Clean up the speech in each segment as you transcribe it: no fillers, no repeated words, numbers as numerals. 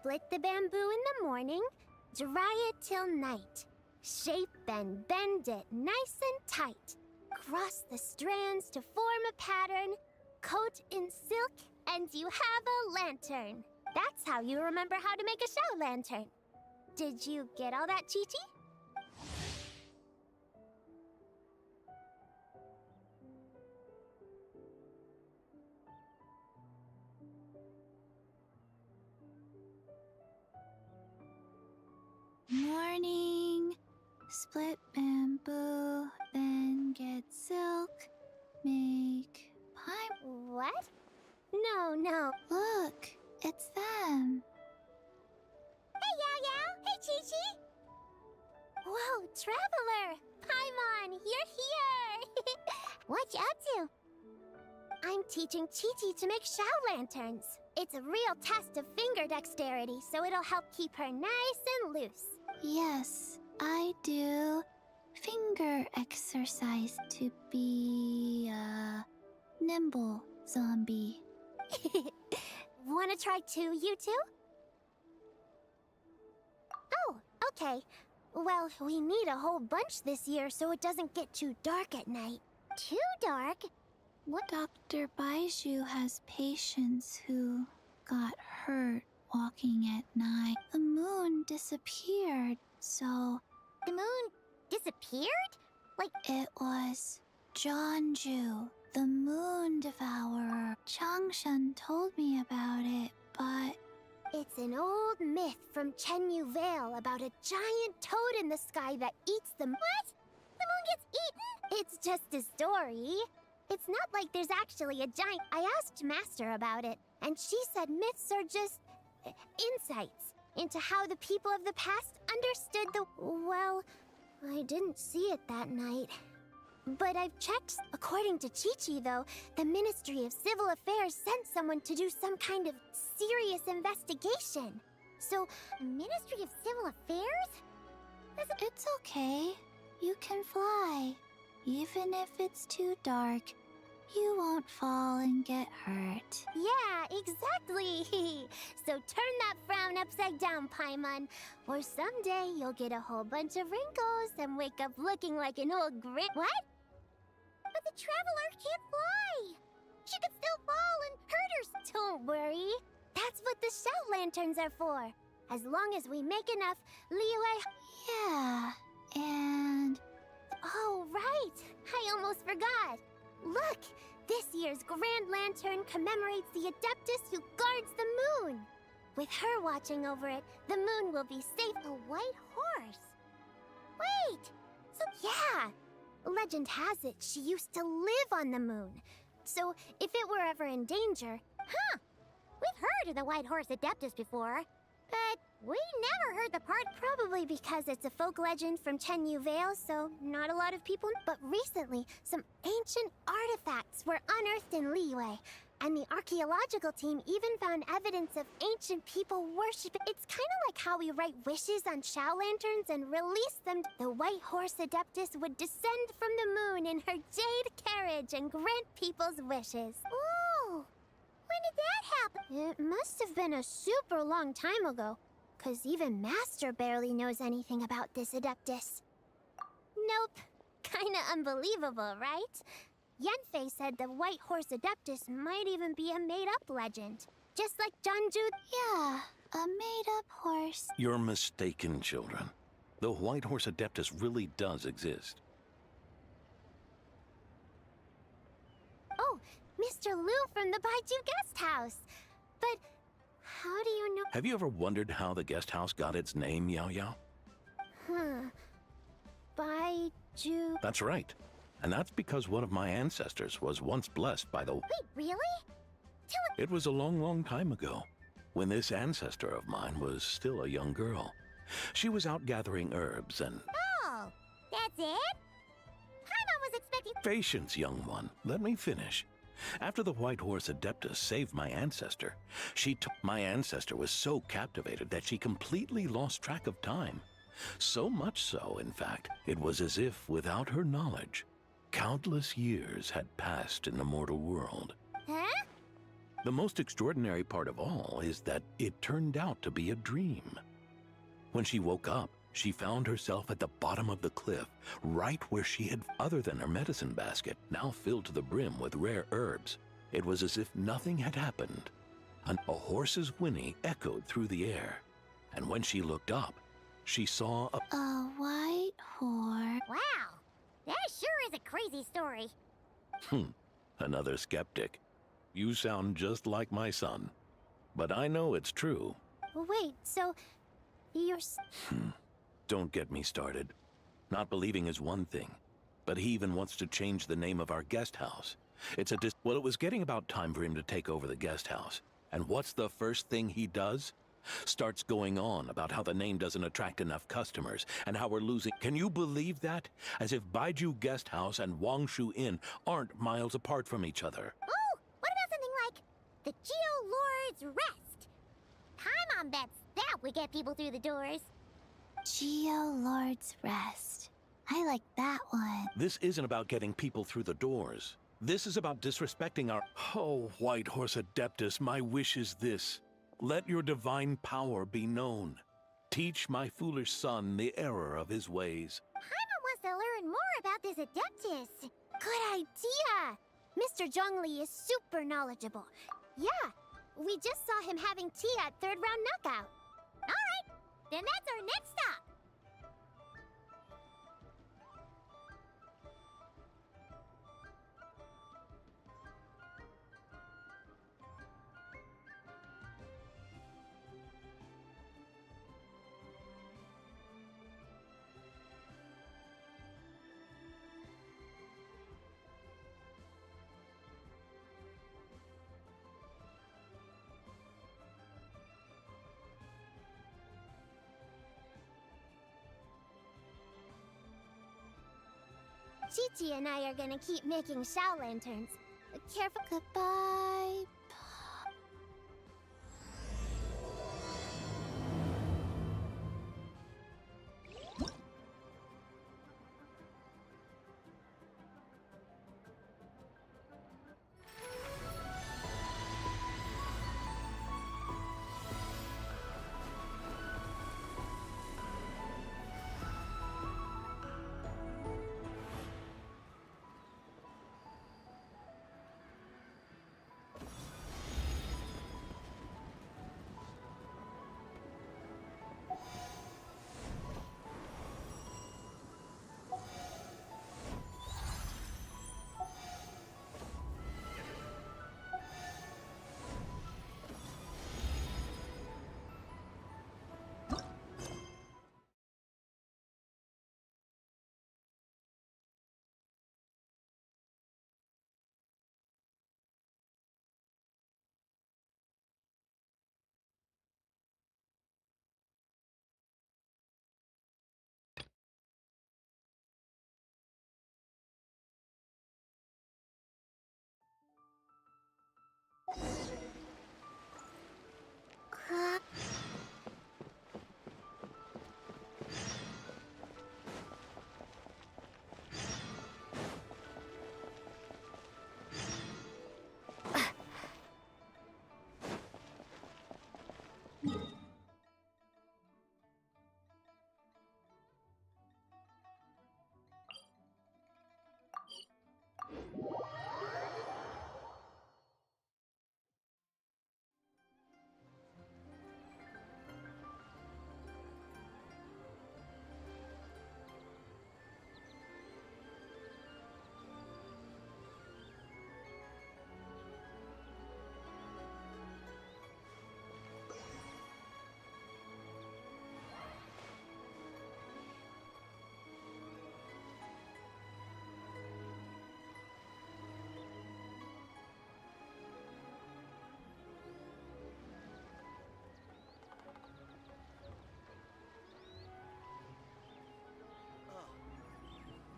Split the bamboo in the morning, dry it till night. Shape and bend it nice and tight. Cross the strands to form a pattern, coat in silk, and you have a lantern. That's how you remember how to make a show lantern. Did you get all that, Chi-Chi? Morning. Split bamboo, then get silk, make pine. What? No. Look, it's them. Hey, Yao Yao! Hey, Chi-Chi! Whoa, Traveler! Paimon, you're here! What you up to? I'm teaching Chi-Chi to make show lanterns. It's a real test of finger dexterity, so it'll help keep her nice and loose. Yes, I do finger exercise to be a nimble zombie. Wanna try too, you two? Oh, okay. Well, we need a whole bunch this year so it doesn't get too dark at night. Too dark? What? Dr. Baiju has patients who got hurt walking at night. The moon disappeared, so... The moon disappeared? Like... It was Jeonju, the moon devourer. Changshan told me about it, but... It's an old myth from Chenyu Vale about a giant toad in the sky that eats them. What? The moon gets eaten? It's just a story. It's not like there's actually a giant... I asked Master about it, and she said myths are just... insights into how the people of the past understood the... Well, I didn't see it that night. But I've checked. According to Chi-Chi, though, the Ministry of Civil Affairs sent someone to do some kind of serious investigation. So, Ministry of Civil Affairs? It's okay. You can fly. Even if it's too dark, you won't fall and get hurt. Yeah, exactly. So turn that frown upside down, Paimon. Or someday you'll get a whole bunch of wrinkles and wake up looking like an old What? But the Traveler can't fly. She could still fall and hurt herself. Don't worry. That's what the show lanterns are for. As long as we make enough leeway... Yeah, and... Oh, right. I almost forgot. Look, this year's Grand Lantern commemorates the Adeptus who guards the moon. With her watching over it, the moon will be safe. A white horse? Wait! So, yeah! Legend has it she used to live on the moon. So, if it were ever in danger... Huh! We've heard of the White Horse Adeptus before, but we never heard the part, probably because it's a folk legend from Chenyu Vale, so not a lot of people... But recently, some ancient artifacts were unearthed in Liyue, and the archaeological team even found evidence of ancient people worshiping. It's kind of like how we write wishes on show lanterns and release them. The White Horse Adeptus would descend from the moon in her jade carriage and grant people's wishes. Ooh! When did that happen? It must have been a super long time ago, because even Master barely knows anything about this Adeptus. Nope. Kinda unbelievable, right? Yanfei said the White Horse Adeptus might even be a made-up legend. Just like Jeonju... Yeah, a made-up horse. You're mistaken, children. The White Horse Adeptus really does exist. Oh, Mr. Liu from the Baiju Guest House. But how do you know... Have you ever wondered how the guest house got its name, Yao Yao? Baiju... That's right. And that's because one of my ancestors was once blessed by the... Wait, really? It was a long, long time ago, when this ancestor of mine was still a young girl. She was out gathering herbs and... Oh, that's it? Paimon was expecting... Patience, young one. Let me finish. After the White Horse Adeptus saved my ancestor, my ancestor was so captivated that she completely lost track of time. So much so, in fact, it was as if, without her knowledge, countless years had passed in the mortal world. Huh? The most extraordinary part of all is that it turned out to be a dream. When she woke up, she found herself at the bottom of the cliff, right where she had, other than her medicine basket, now filled to the brim with rare herbs. It was as if nothing had happened. A horse's whinny echoed through the air, and when she looked up, she saw a... A white horse. Wow, that sure is a crazy story. Another skeptic. You sound just like my son. But I know it's true. Wait, so you're... Don't get me started. Not believing is one thing, but he even wants to change the name of our guest house. Well, it was getting about time for him to take over the guest house. And what's the first thing he does? Starts going on about how the name doesn't attract enough customers and how we're losing. Can you believe that? As if Baiju Guest House and Wangshu Inn aren't miles apart from each other. Oh, what about something like the Geo Lord's Rest? Paimon bets that would get people through the doors. Geo Lord's Rest. I like that one. This isn't about getting people through the doors. This is about disrespecting our... Oh, White Horse Adeptus, my wish is this. Let your divine power be known. Teach my foolish son the error of his ways. Paimon wants to learn more about this Adeptus. Good idea! Mr. Zhongli is super knowledgeable. Yeah, we just saw him having tea at third round knockout. Alright, then that's our next stop. Chi-Chi and I are gonna keep making Shao lanterns. Careful. Goodbye.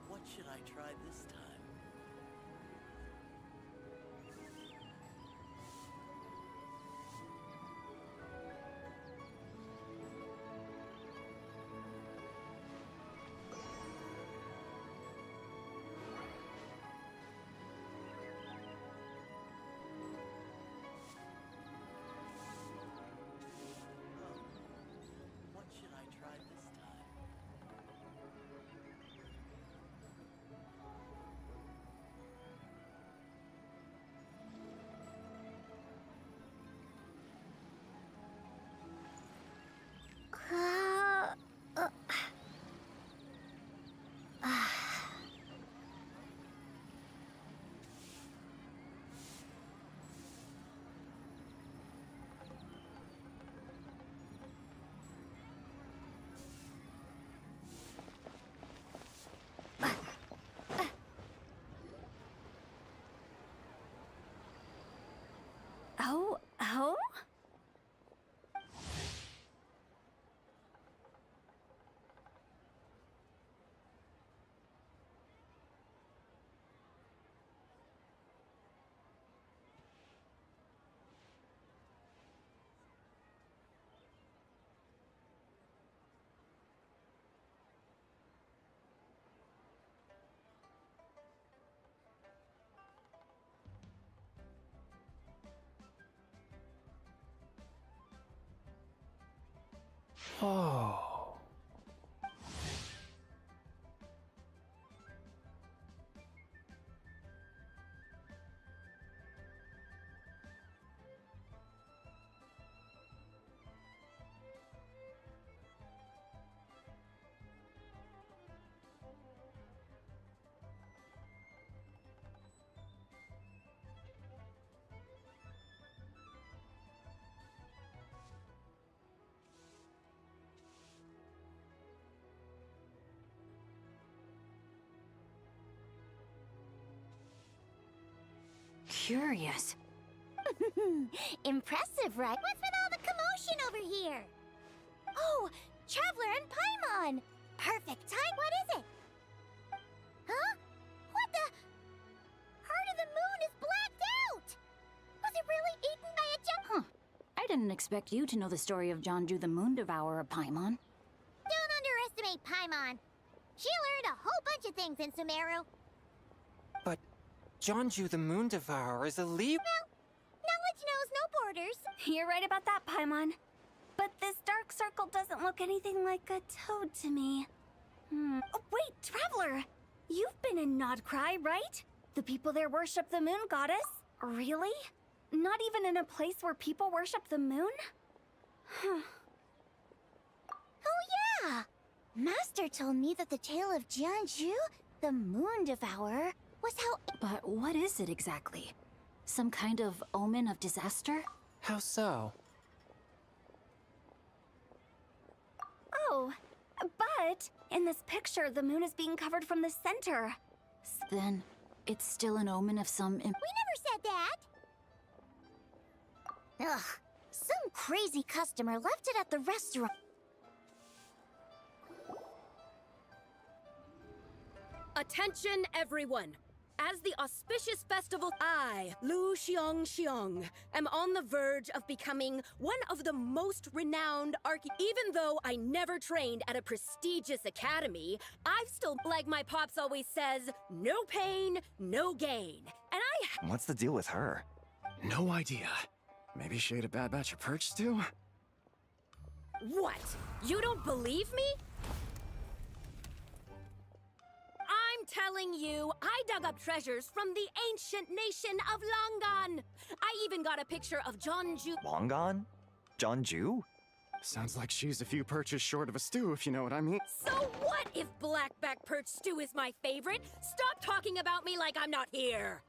What should I try this time? Oh? Oh. Curious. Impressive, right? What's with all the commotion over here? Oh, Traveler and Paimon! Perfect time. What is it? Huh? What the? Heart of the Moon is blacked out! Was it really eaten by a Huh. I didn't expect you to know the story of Jonju the Moon Devourer, Paimon. Don't underestimate Paimon. She learned a whole bunch of things in Sumeru. But Jonju the Moon Devourer is a leap. Knowledge knows no borders. You're right about that, Paimon. But this dark circle doesn't look anything like a toad to me. Oh, wait, Traveler! You've been in Nodcry, right? The people there worship the moon goddess? Really? Not even in a place where people worship the moon? Oh yeah! Master told me that the tale of Jianzhu, the Moon Devourer, was how... But what is it exactly? Some kind of omen of disaster? How so? Oh, but in this picture, the moon is being covered from the center. Then, it's still an omen of some... We never said that! Ugh, some crazy customer left it at the restaurant. Attention, everyone! As the auspicious festival, I, Lu Xiong, am on the verge of becoming one of the most renowned Even though I never trained at a prestigious academy, I've still, like my pops always says, no pain, no gain. And What's the deal with her? No idea. Maybe she ate a bad batch of perch stew? What? You don't believe me? I'm telling you, I dug up treasures from the ancient nation of Longan. I even got a picture of Jonju. Longon? Jonju? Sounds like she's a few perches short of a stew, if you know what I mean. So what if blackback perch stew is my favorite? Stop talking about me like I'm not here.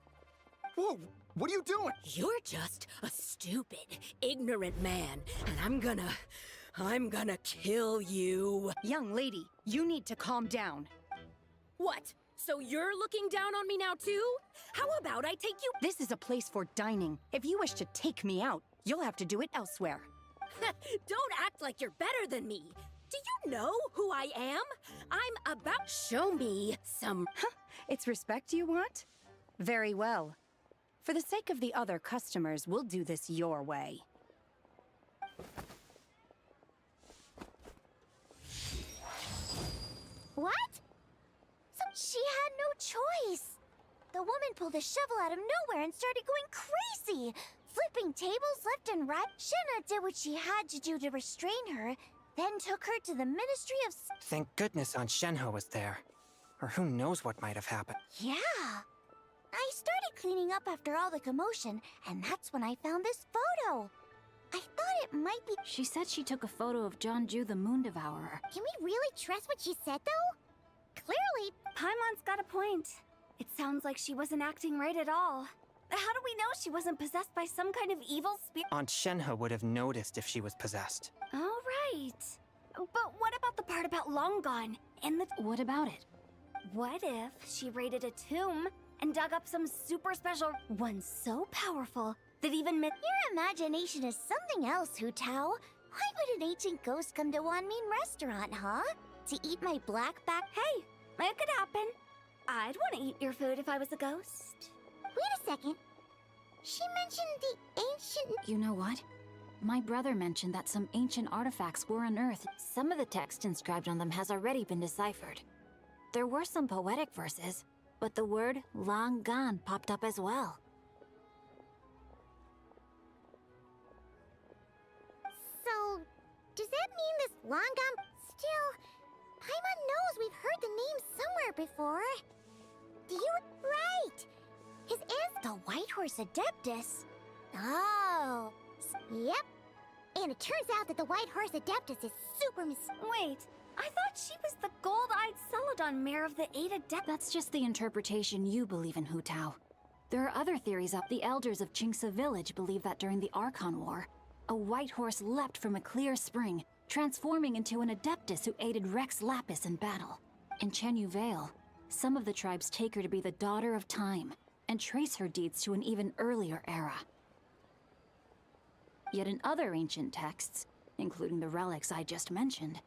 Whoa, what are you doing? You're just a stupid, ignorant man, and I'm gonna kill you. Young lady, you need to calm down. What? So you're looking down on me now too? How about I take you? This is a place for dining. If you wish to take me out, you'll have to do it elsewhere. Don't act like you're better than me. Do you know who I am? I'm about... Show me some... It's respect you want? Very well. For the sake of the other customers, we'll do this your way. What? So she had no choice. The woman pulled a shovel out of nowhere and started going crazy, flipping tables left and right. Shenna did what she had to do to restrain her, then took her to the Ministry of... Thank goodness Aunt Shenhe was there. Or who knows what might have happened. Yeah. I started cleaning up after all the commotion, and that's when I found this photo. I thought it might be... She said she took a photo of Jonju the Moon Devourer. Can we really trust what she said, though? Clearly... Paimon's got a point. It sounds like she wasn't acting right at all. How do we know she wasn't possessed by some kind of evil spirit? Aunt Shenhe would have noticed if she was possessed. All right. But what about the part about Longon and the... What about it? What if she raided a tomb and dug up some super special one so powerful that even Your imagination is something else, Hu Tao. Why would an ancient ghost come to Wanmin restaurant, huh? To eat my black back? Hey, it could happen. I'd want to eat your food if I was a ghost. Wait a second. She mentioned the ancient... You know what? My brother mentioned that some ancient artifacts were unearthed. Some of the text inscribed on them has already been deciphered. There were some poetic verses, but the word long gone popped up as well. So, does that mean this Longam... Still, Paimon knows we've heard the name somewhere before. Do you... Right! His aunt's the White Horse Adeptus. Oh. Yep. And it turns out that the White Horse Adeptus is super Wait, I thought she was the gold-eyed Celadon mare of the Eight Adeptus. That's just the interpretation you believe in, Hu Tao. There are other theories up. The elders of Qingce village believe that during the Archon War, a white horse leapt from a clear spring, transforming into an Adeptus who aided Rex Lapis in battle. In Chenyu Vale, some of the tribes take her to be the daughter of time, and trace her deeds to an even earlier era. Yet in other ancient texts, including the relics I just mentioned,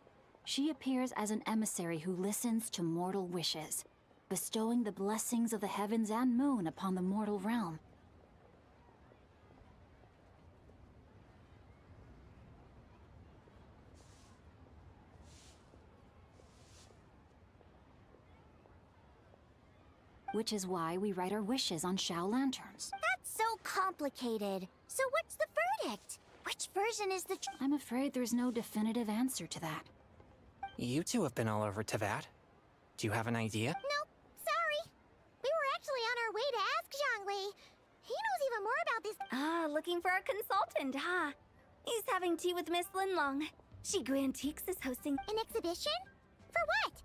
she appears as an emissary who listens to mortal wishes, bestowing the blessings of the heavens and moon upon the mortal realm. Which is why we write our wishes on Shao lanterns. That's so complicated. So what's the verdict? Which version is the I'm afraid there's no definitive answer to that. You two have been all over Tevat. Do you have an idea? Nope, sorry. We were actually on our way to ask Zhongli. He knows even more about this. Ah, looking for a consultant, huh? He's having tea with Miss Linlong. Shigu Antiques is hosting An exhibition? For what?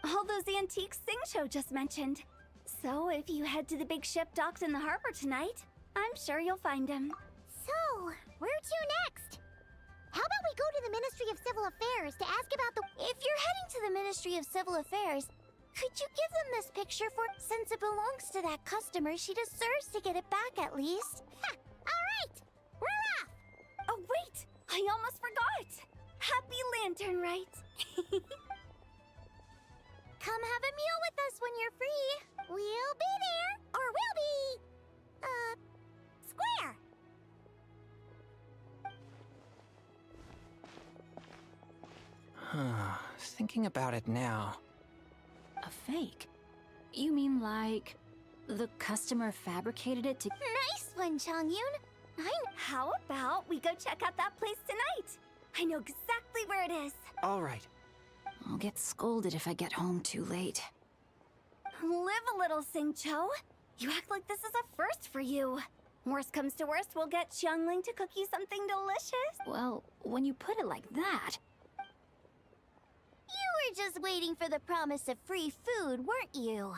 all those antiques Sing Show just mentioned. So if you head to the big ship docked in the harbor tonight, I'm sure you'll find him. So, where to next? How about we go to the Ministry of Civil Affairs to ask about the... If you're heading to the Ministry of Civil Affairs, could you give them this picture since it belongs to that customer, she deserves to get it back at least. Ha! Alright! We're off! Oh wait! I almost forgot! Happy Lantern, right? Come have a meal with us when you're free. We'll be there, or we'll be... square. Thinking about it now. A fake? You mean like... the customer fabricated it to... Nice one, Changyun. How about we go check out that place tonight? I know exactly where it is. All right. I'll get scolded if I get home too late. Live a little, Singcho. You act like this is a first for you. Worst comes to worst, we'll get Xiangling to cook you something delicious. Well, when you put it like that... You were just waiting for the promise of free food, weren't you?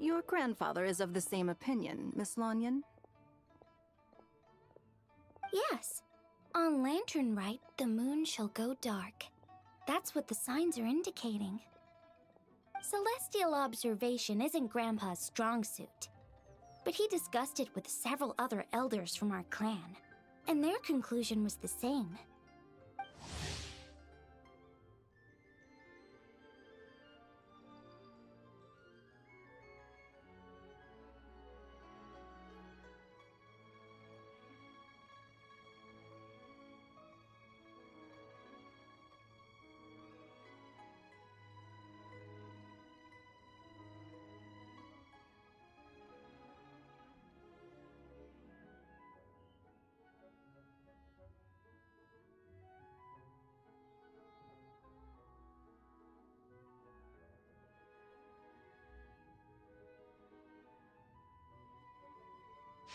Your grandfather is of the same opinion, Miss Lanyon. Yes. On Lanternlit, the moon shall go dark. That's what the signs are indicating. Celestial observation isn't Grandpa's strong suit, but he discussed it with several other elders from our clan, and their conclusion was the same.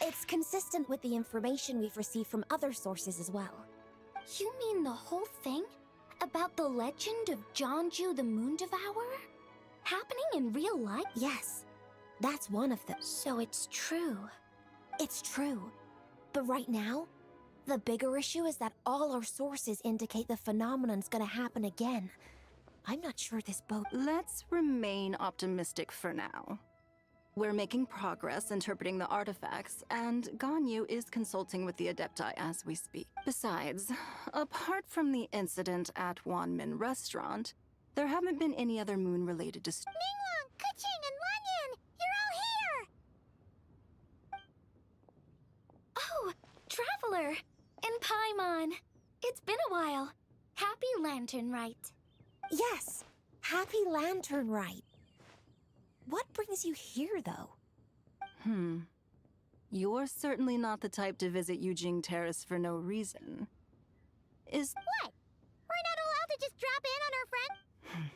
It's consistent with the information we've received from other sources as well. You mean the whole thing? About the legend of Jeonju the Moon Devourer? Happening in real life? Yes, that's one of them. So it's true. It's true. But right now, the bigger issue is that all our sources indicate the phenomenon's gonna happen again. I'm not sure this boat... Let's remain optimistic for now. We're making progress interpreting the artifacts, and Ganyu is consulting with the Adepti as we speak. Besides, apart from the incident at Wanmin Restaurant, there haven't been any other moon-related Ningguang, Keqing, and Lanyan! You're all here! Oh, Traveler! And Paimon! It's been a while. Happy Lanternlit. Yes, happy Lanternlit. What brings you here, though? You're certainly not the type to visit Yujing Terrace for no reason. What? We're not allowed to just drop in on our friend?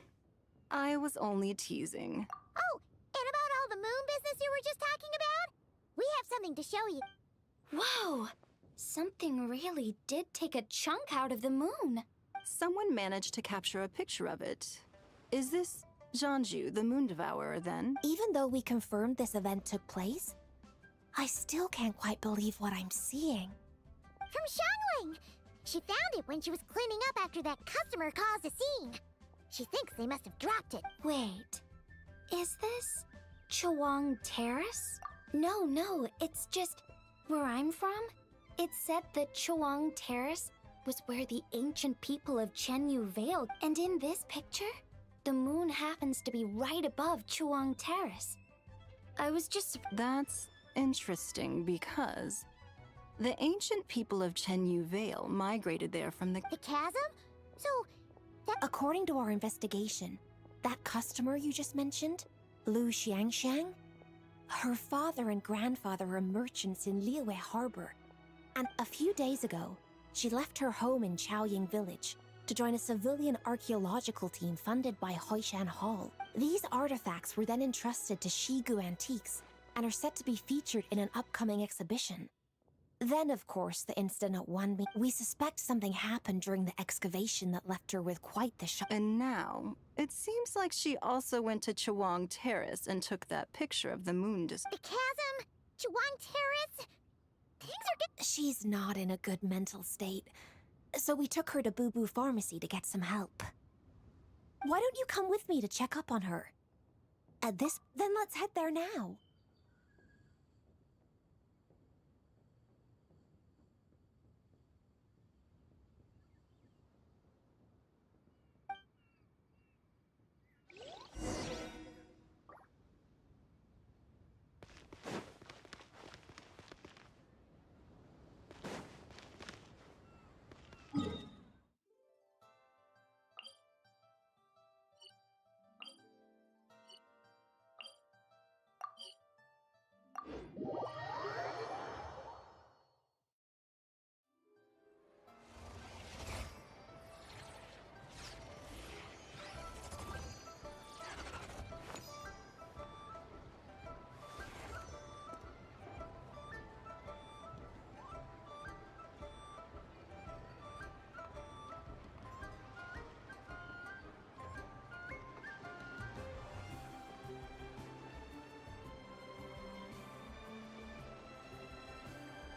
I was only teasing. Oh, and about all the moon business you were just talking about? We have something to show you. Whoa! Something really did take a chunk out of the moon. Someone managed to capture a picture of it. Is this Jeonju, the Moon Devourer, then? Even though we confirmed this event took place, I still can't quite believe what I'm seeing. From Xiangling! She found it when she was cleaning up after that customer caused a scene. She thinks they must have dropped it. Wait, is this Chawang Terrace? No, it's just where I'm from. It said that Chawang Terrace was where the ancient people of Chenyu Vale, and in this picture, the moon happens to be right above Chawang Terrace. I was just... That's interesting because the ancient people of Chenyu Vale migrated there from the chasm? So, according to our investigation, that customer you just mentioned, Lu Xiangxiang, her father and grandfather are merchants in Liyue Harbor. And a few days ago, she left her home in Chaoying Village to join a civilian archaeological team funded by Hoishan Hall. These artifacts were then entrusted to Shigu Antiques and are set to be featured in an upcoming exhibition. Then, of course, the incident at Wanmi. We suspect something happened during the excavation that left her with quite the shock. And now, it seems like she also went to Chawang Terrace and took that picture of the moon The chasm? Chawang Terrace? Things are She's not in a good mental state, so we took her to Boo Boo Pharmacy to get some help. Why don't you come with me to check up on her? Then let's head there now.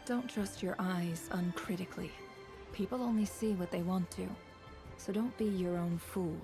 Don't trust your eyes uncritically. People only see what they want to, so don't be your own fool.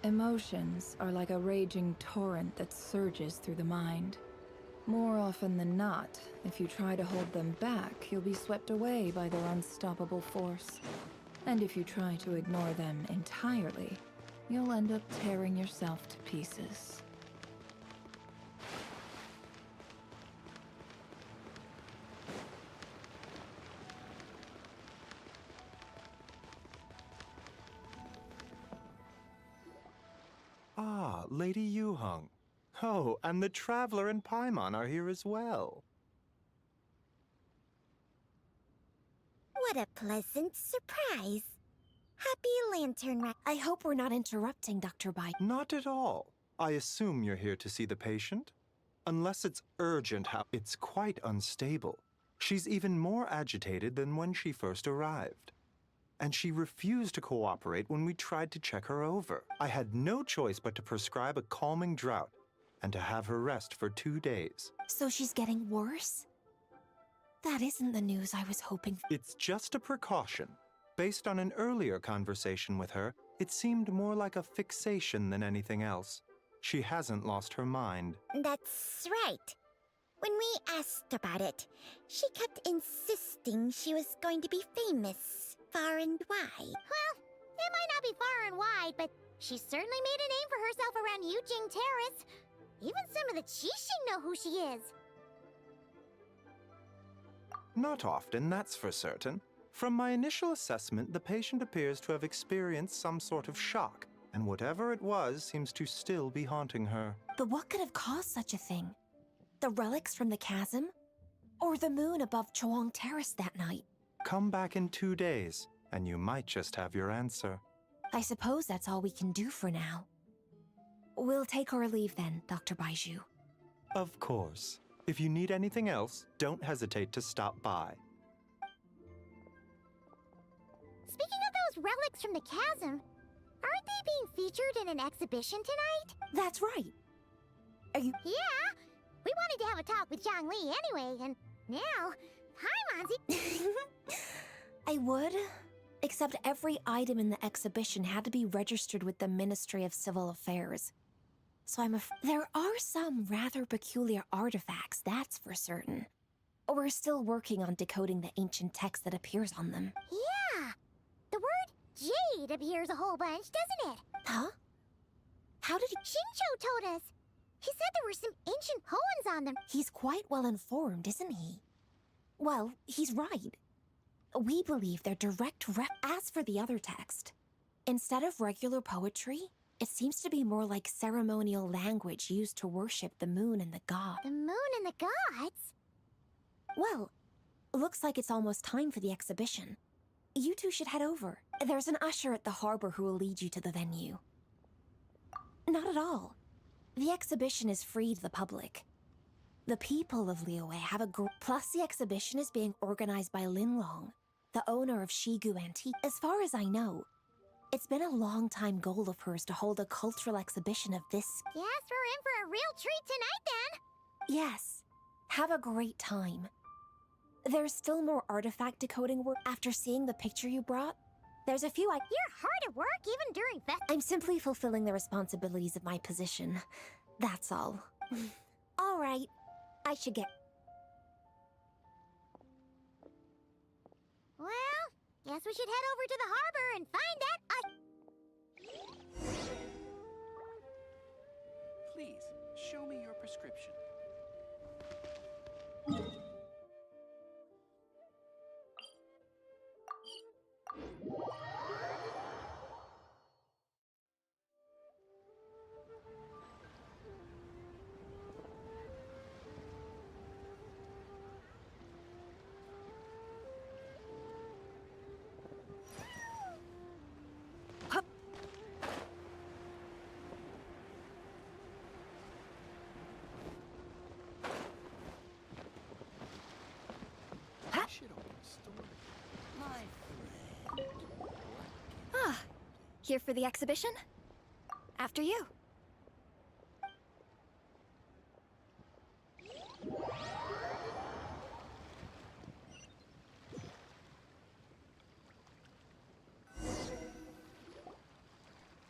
Emotions are like a raging torrent that surges through the mind. More often than not, if you try to hold them back, you'll be swept away by their unstoppable force. And if you try to ignore them entirely, you'll end up tearing yourself to pieces. Ah, Lady Yuheng. Oh, and the Traveler and Paimon are here as well. What a pleasant surprise. Happy Lanternlit. I hope we're not interrupting, Dr. Bai. Not at all. I assume you're here to see the patient? Unless it's urgent, it's quite unstable. She's even more agitated than when she first arrived. And she refused to cooperate when we tried to check her over. I had no choice but to prescribe a calming draught and to have her rest for 2 days. So she's getting worse? That isn't the news I was hoping for. It's just a precaution. Based on an earlier conversation with her, it seemed more like a fixation than anything else. She hasn't lost her mind. That's right. When we asked about it, she kept insisting she was going to be famous, far and wide. Well, it might not be far and wide, but she certainly made a name for herself around Yujing Terrace. Even some of the Qixing know who she is. Not often, that's for certain. From my initial assessment, the patient appears to have experienced some sort of shock, and whatever it was seems to still be haunting her. But what could have caused such a thing? The relics from the chasm? Or the moon above Chuang Terrace that night? Come back in 2 days, and you might just have your answer. I suppose that's all we can do for now. We'll take our leave then, Dr. Baiju. Of course. If you need anything else, don't hesitate to stop by. Speaking of those relics from the chasm, aren't they being featured in an exhibition tonight? That's right. Are you... Yeah! We wanted to have a talk with Zhangli anyway, and now, Paimon's... I would, except every item in the exhibition had to be registered with the Ministry of Civil Affairs. So there are some rather peculiar artifacts, that's for certain. We're still working on decoding the ancient text that appears on them. Yeah! The word jade appears a whole bunch, doesn't it? Huh? How did you... Shincho told us. He said there were some ancient poems on them. He's quite well informed, isn't he? Well, he's right. We believe they're direct As for the other text, instead of regular poetry, it seems to be more like ceremonial language used to worship the moon and the god. The moon and the gods? Well, looks like it's almost time for the exhibition. You two should head over. There's an usher at the harbor who will lead you to the venue. Not at all. The exhibition is free to the public. The people of Liyue have a Plus, the exhibition is being organized by Linlong, the owner of Shigu Antique. As far as I know, it's been a long-time goal of hers to hold a cultural exhibition of this. Guess we're in for a real treat tonight, then. Yes. Have a great time. There's still more artifact decoding work after seeing the picture you brought. There's a few You're hard at work even during I'm simply fulfilling the responsibilities of my position. That's all. All right. I should get... Well, guess we should head over to the harbor and find that Please, show me your prescription. Ah, here for the exhibition? After you.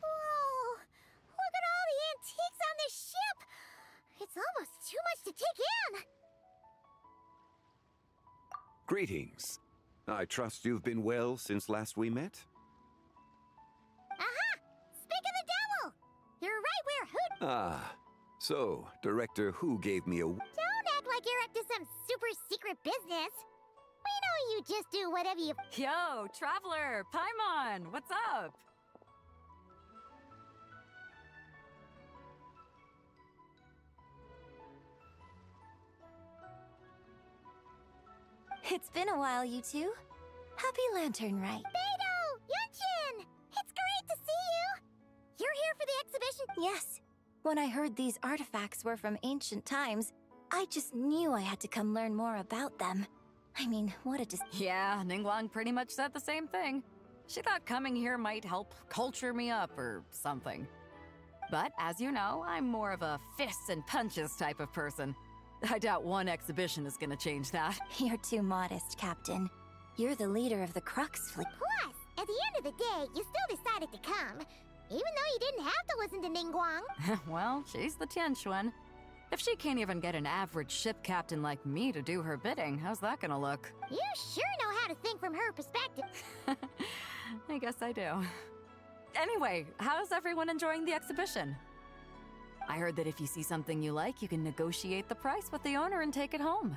Whoa! Look at all the antiques on this ship! It's almost too much to take in! Greetings. I trust you've been well since last we met? Aha! Speak of the devil! You're right where Hoot... Ah, so Director Who gave me a... Don't act like you're up to some super secret business. We know you just do whatever you... Yo, Traveler! Paimon! What's up? It's been a while, you two. Happy Lanternlit. Beidou! Yunchin! It's great to see you! You're here for the exhibition? Yes. When I heard these artifacts were from ancient times, I just knew I had to come learn more about them. I mean, what a Yeah, Ningguang pretty much said the same thing. She thought coming here might help culture me up or something. But as you know, I'm more of a fists and punches type of person. I doubt one exhibition is gonna change that. You're too modest, Captain. You're the leader of the Crux Fleet. Plus, at the end of the day, you still decided to come. Even though you didn't have to listen to Ningguang. Well, she's the Tianquan. If she can't even get an average ship captain like me to do her bidding, how's that gonna look? You sure know how to think from her perspective. I guess I do. Anyway, how's everyone enjoying the exhibition? I heard that if you see something you like, you can negotiate the price with the owner and take it home.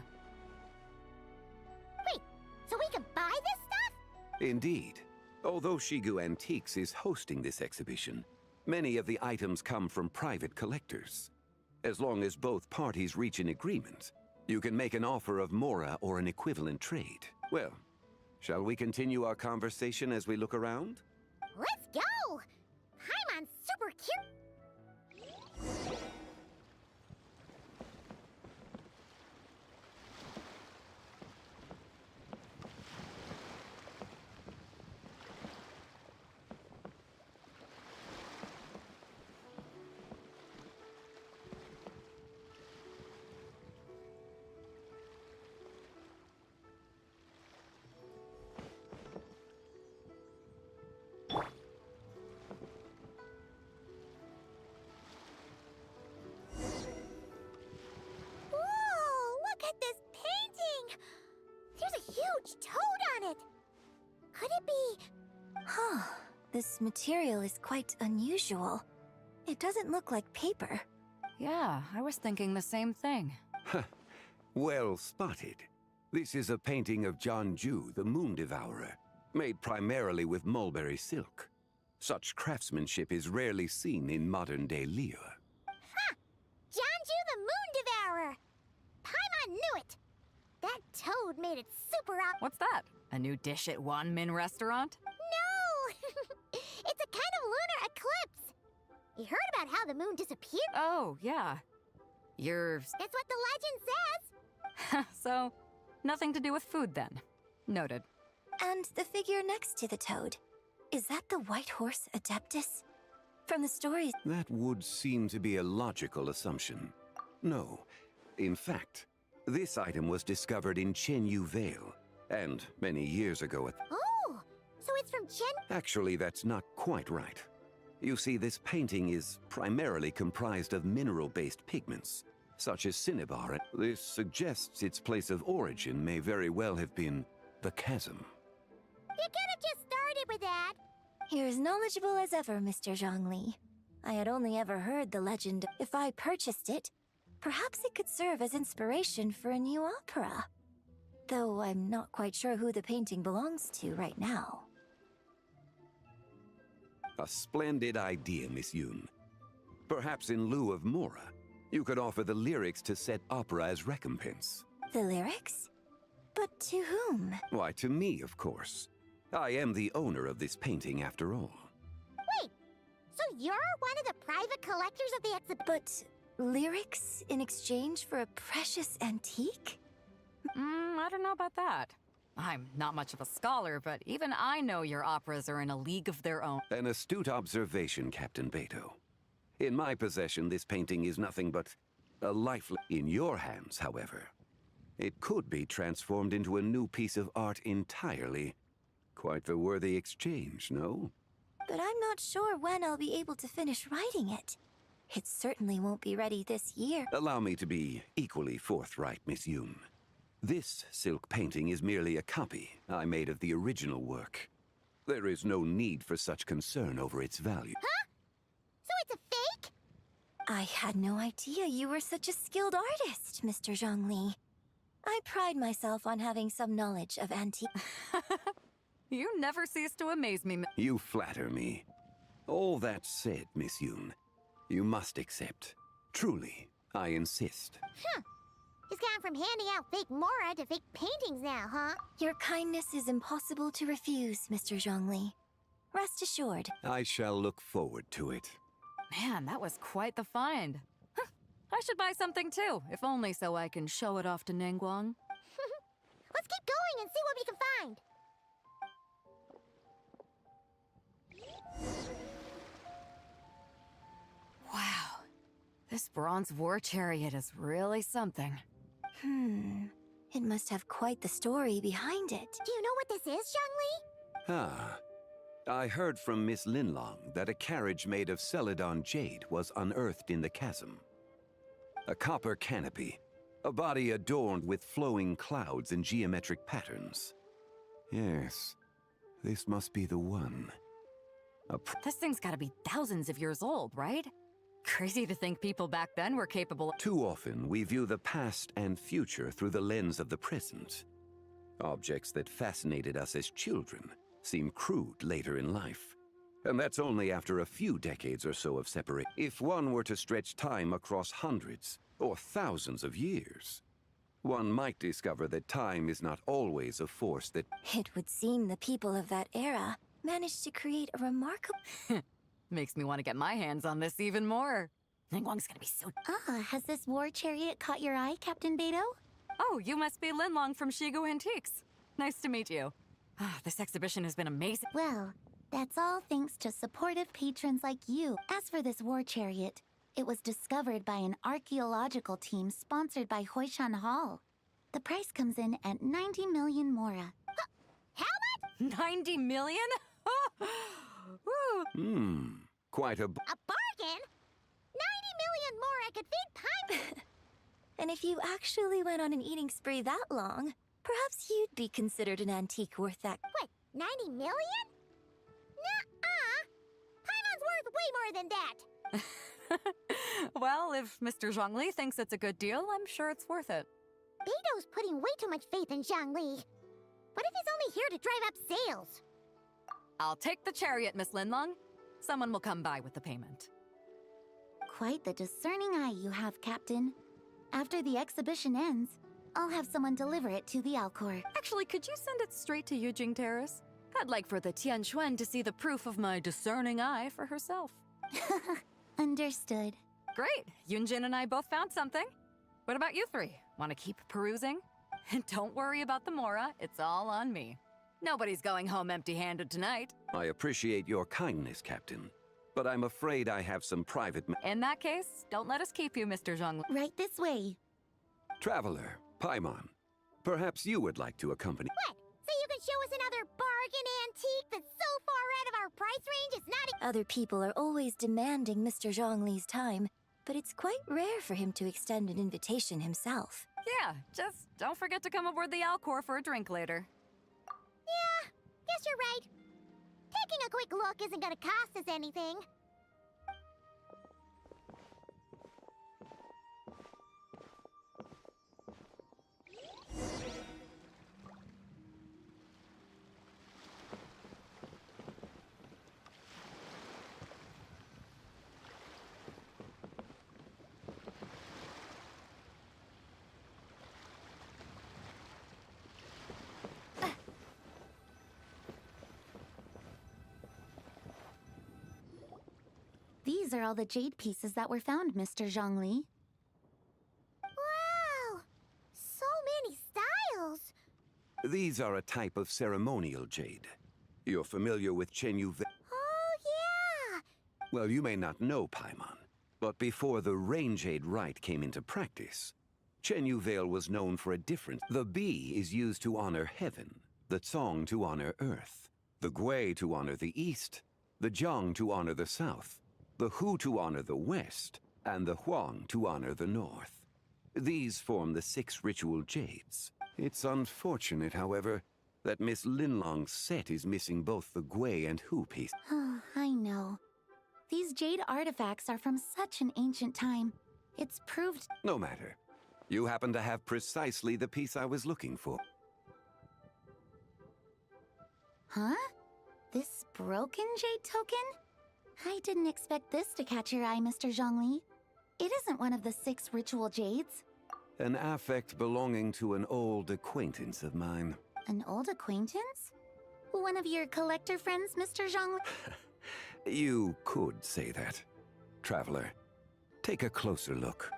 Wait, so we can buy this stuff? Indeed. Although Shigu Antiques is hosting this exhibition, many of the items come from private collectors. As long as both parties reach an agreement, you can make an offer of mora or an equivalent trade. Well, shall we continue our conversation as we look around? Let's go! Paimon's super cute. Toad on it! Could it be... Huh. This material is quite unusual. It doesn't look like paper. Yeah, I was thinking the same thing. Well spotted. This is a painting of Jianju, the Moon Devourer, made primarily with mulberry silk. Such craftsmanship is rarely seen in modern-day Liyue. Ha! Jianju the Moon Devourer! Paimon knew it! That toad made it super out. What's that? A new dish at Wanmin restaurant? No! It's a kind of lunar eclipse! You heard about how the moon disappeared? Oh, yeah. That's what the legend says! So, nothing to do with food then. Noted. And the figure next to the toad. Is that the White Horse Adeptus? From the stories... That would seem to be a logical assumption. No. In fact, this item was discovered in Chenyu Vale, and many years ago at... Oh! So it's from Chen... Actually, that's not quite right. You see, this painting is primarily comprised of mineral-based pigments, such as cinnabar. This suggests its place of origin may very well have been the chasm. You could have just started with that. You're as knowledgeable as ever, Mr. Zhongli. I had only ever heard the legend. If I purchased it, perhaps it could serve as inspiration for a new opera. Though I'm not quite sure who the painting belongs to right now. A splendid idea, Miss Yoon. Perhaps in lieu of mora, you could offer the lyrics to said opera as recompense. The lyrics? But to whom? Why, to me, of course. I am the owner of this painting, after all. Wait, so you're one of the private collectors of the exhibit? But lyrics in exchange for a precious antique? I don't know about that. I'm not much of a scholar, but even I know your operas are in a league of their own. An astute observation, Captain Beto. In my possession, this painting is nothing but a lifeless. In your hands, however, it could be transformed into a new piece of art entirely. Quite the worthy exchange, no? But I'm not sure when I'll be able to finish writing it. It certainly won't be ready this year. Allow me to be equally forthright, Miss Yoon. This silk painting is merely a copy I made of the original work. There is no need for such concern over its value. Huh? So it's a fake? I had no idea you were such a skilled artist, Mr. Zhongli. I pride myself on having some knowledge of antique. You never cease to amaze me. You flatter me. All that said, Miss Yoon, you must accept. Truly, I insist. Huh. He's gone from handing out fake Mora to fake paintings now, huh? Your kindness is impossible to refuse, Mr. Zhongli. Rest assured. I shall look forward to it. Man, that was quite the find. Huh. I should buy something too, if only so I can show it off to Ningguang. Let's keep going and see what we can find. Wow. This bronze war chariot is really something. It must have quite the story behind it. Do you know what this is, Zhongli? Ah. I heard from Miss Linlong that a carriage made of Celadon jade was unearthed in the chasm. A copper canopy, a body adorned with flowing clouds and geometric patterns. Yes, this must be the one. This thing's gotta be thousands of years old, right? Crazy to think people back then were capable. Too often, we view the past and future through the lens of the present. Objects that fascinated us as children seem crude later in life. And that's only after a few decades or so of separation. If one were to stretch time across hundreds or thousands of years, one might discover that time is not always a force that... It would seem the people of that era managed to create a remarkable... Makes me want to get my hands on this even more. Ningguang's gonna be so... Has this war chariot caught your eye, Captain Beto? Oh, you must be Linlong from Shigu Antiques. Nice to meet you. This exhibition has been amazing. Well, that's all thanks to supportive patrons like you. As for this war chariot, it was discovered by an archaeological team sponsored by Hoishan Hall. The price comes in at 90 million Mora. How much? 90 million? Quite a... A bargain? 90 million Mora could feed Paimon. And if you actually went on an eating spree that long, perhaps you'd be considered an antique worth that... What, 90 million? Nuh-uh! Paimon's worth way more than that! Well, if Mr. Zhongli thinks it's a good deal, I'm sure it's worth it. Beto's putting way too much faith in Zhongli. What if he's only here to drive up sales? I'll take the chariot, Miss Linlong. Someone will come by with the payment. Quite the discerning eye you have, Captain. After the exhibition ends, I'll have someone deliver it to the Alcor. Actually, could you send it straight to Yujing Terrace? I'd like for the Tianquan to see the proof of my discerning eye for herself. Understood. Great! Yunjin and I both found something. What about you three? Want to keep perusing? And don't worry about the Mora, it's all on me. Nobody's going home empty-handed tonight. I appreciate your kindness, Captain, but I'm afraid I have some private... In that case, don't let us keep you, Mr. Zhongli. Right this way. Traveler, Paimon, perhaps you would like to accompany... What? So you can show us another bargain antique that's so far out of our price range it's not... Other people are always demanding Mr. Zhongli's time, but it's quite rare for him to extend an invitation himself. Yeah, just don't forget to come aboard the Alcor for a drink later. Yeah, guess you're right. Taking a quick look isn't gonna cost us anything. These are all the jade pieces that were found, Mr. Zhongli. Wow! So many styles! These are a type of ceremonial jade. You're familiar with Chenyu. Oh, yeah! Well, you may not know Paimon, but before the Rain Jade rite came into practice, Chenyu Vale was known for a difference. The Bi is used to honor heaven, the Tsong to honor earth, the Gui to honor the east, the Jiang to honor the south, the Hu to honor the west, and the Huang to honor the north. These form the 6 ritual jades. It's unfortunate, however, that Miss Linlong's set is missing both the Gui and Hu piece. Oh, I know. These jade artifacts are from such an ancient time. It's proved... No matter. You happen to have precisely the piece I was looking for. Huh? This broken jade token? I didn't expect this to catch your eye, Mr. Zhongli. It isn't one of the 6 ritual jades. An affect belonging to an old acquaintance of mine. An old acquaintance? One of your collector friends, Mr. Zhongli? You could say that. Traveler, take a closer look.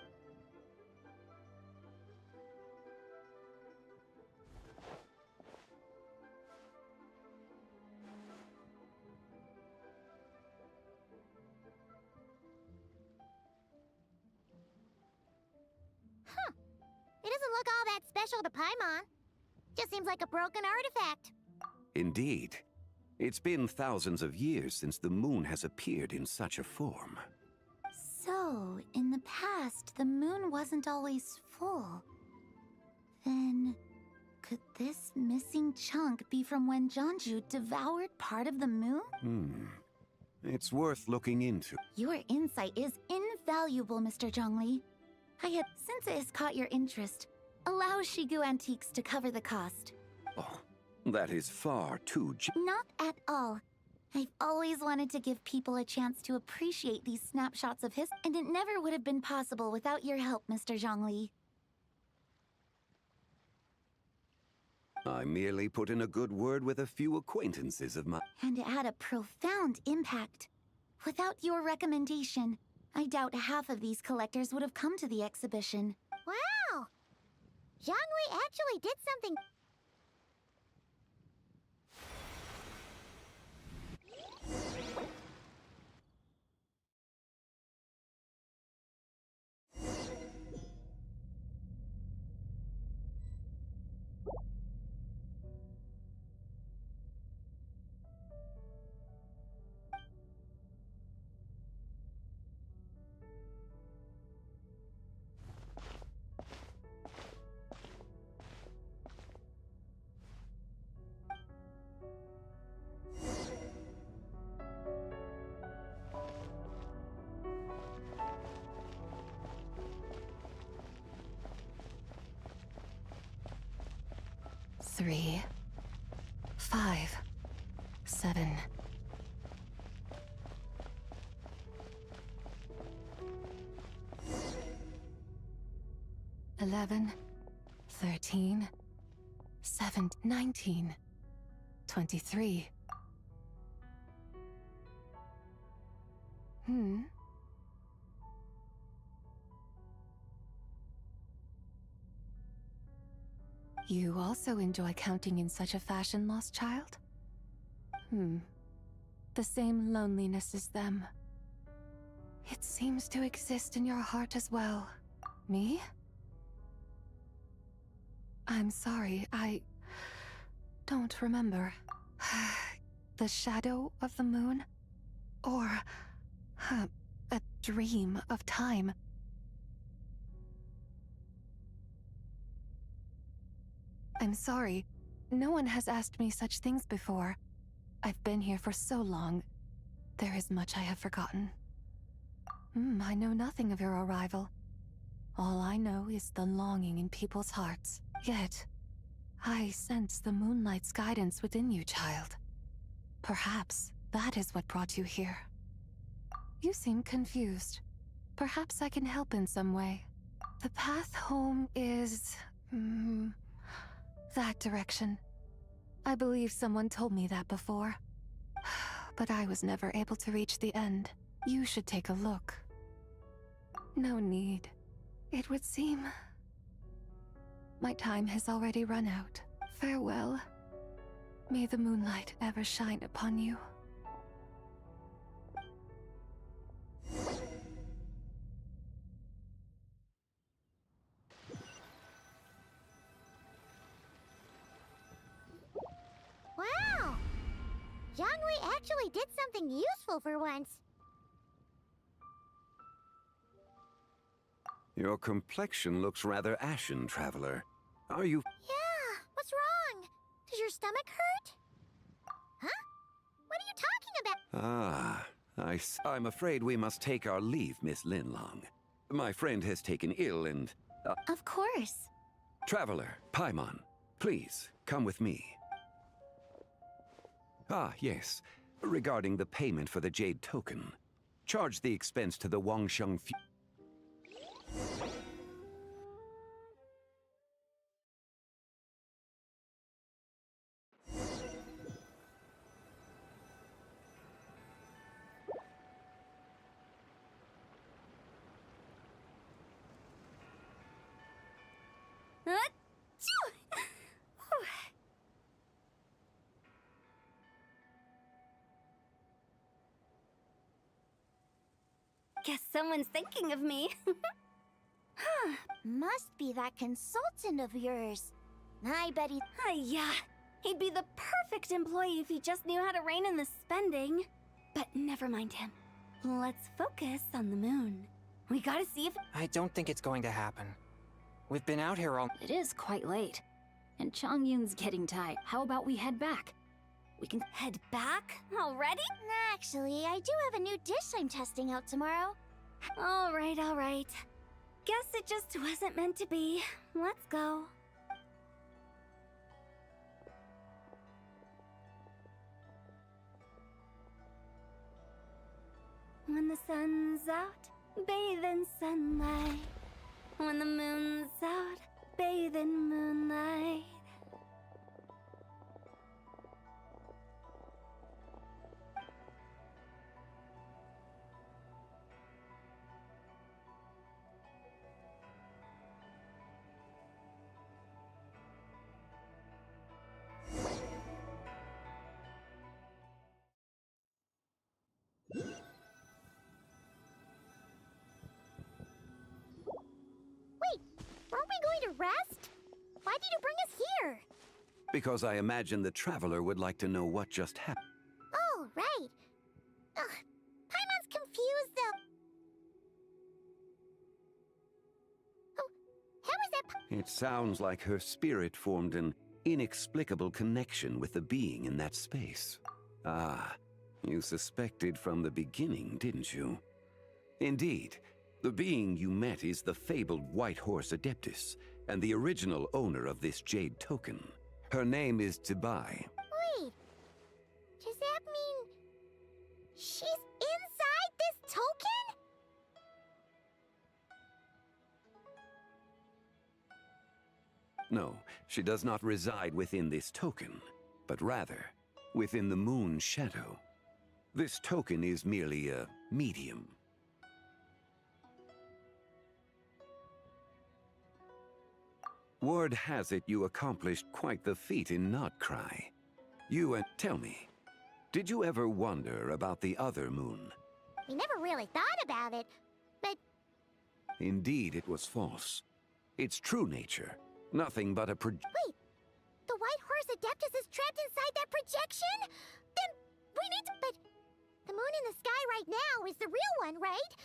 Huh. It doesn't look all that special to Paimon. Just seems like a broken artifact. Indeed. It's been thousands of years since the moon has appeared in such a form. So, in the past, the moon wasn't always full. Then, could this missing chunk be from when Jianzhu devoured part of the moon? It's worth looking into. Your insight is invaluable, Mr. Zhongli. Since it has caught your interest, allow Shigu Antiques to cover the cost. Oh, that is far too Not at all. I've always wanted to give people a chance to appreciate these snapshots of history, and it never would have been possible without your help, Mr. Zhongli. I merely put in a good word with a few acquaintances of mine. And it had a profound impact. Without your recommendation, I doubt half of these collectors would have come to the exhibition. Wow! Zhongli actually did something... Three, 5, 7. $11, 13, 7, 19, 23. You also enjoy counting in such a fashion, lost child? The same loneliness as them. It seems to exist in your heart as well. Me? I'm sorry, I don't remember. The shadow of the moon? Or a dream of time? I'm sorry. No one has asked me such things before. I've been here for so long. There is much I have forgotten. I know nothing of your arrival. All I know is the longing in people's hearts. Yet, I sense the moonlight's guidance within you, child. Perhaps that is what brought you here. You seem confused. Perhaps I can help in some way. The path home is... that direction. I believe someone told me that before. But I was never able to reach the end. You should take a look. No need. It would seem... my time has already run out. Farewell. May the moonlight ever shine upon you. Wow! Jiangwei actually did something useful for once. Your complexion looks rather ashen, Traveler. Are you... Yeah, what's wrong? Does your stomach hurt? Huh? What are you talking about? I'm afraid we must take our leave, Miss Linlong. My friend has taken ill and... Of course. Traveler, Paimon, please, come with me. Ah, yes. Regarding the payment for the Jade Token. Charge the expense to the Wangsheng... Guess someone's thinking of me. Huh, must be that consultant of yours. I bet he... Yeah, he'd be the perfect employee if he just knew how to rein in the spending. But never mind him. Let's focus on the moon. We gotta see if... I don't think it's going to happen. We've been out here all... It is quite late. And Chongyun's getting tired. How about we head back? We can head back? Already? Actually, I do have a new dish I'm testing out tomorrow. All right. Guess it just wasn't meant to be. Let's go. When the sun's out, bathe in sunlight. When the moon's out, bathe in moonlight. Aren't we going to rest? Why did you bring us here? Because I imagine the Traveler would like to know what just happened. Oh, right. Ugh, Paimon's confused, though. Oh, how is that... It sounds like her spirit formed an inexplicable connection with the being in that space. Ah, you suspected from the beginning, didn't you? Indeed. The being you met is the fabled White Horse Adeptus, and the original owner of this Jade Token. Her name is Tibai. Wait, does that mean she's inside this token? No, she does not reside within this token, but rather within the moon's shadow. This token is merely a medium. Word has it you accomplished quite the feat in Notcry. Tell me, did you ever wonder about the other moon? We never really thought about it, but... Indeed, it was false. Its true nature, nothing but a Wait, the White Horse Adeptus is trapped inside that projection? Then we need to... But the moon in the sky right now is the real one, right?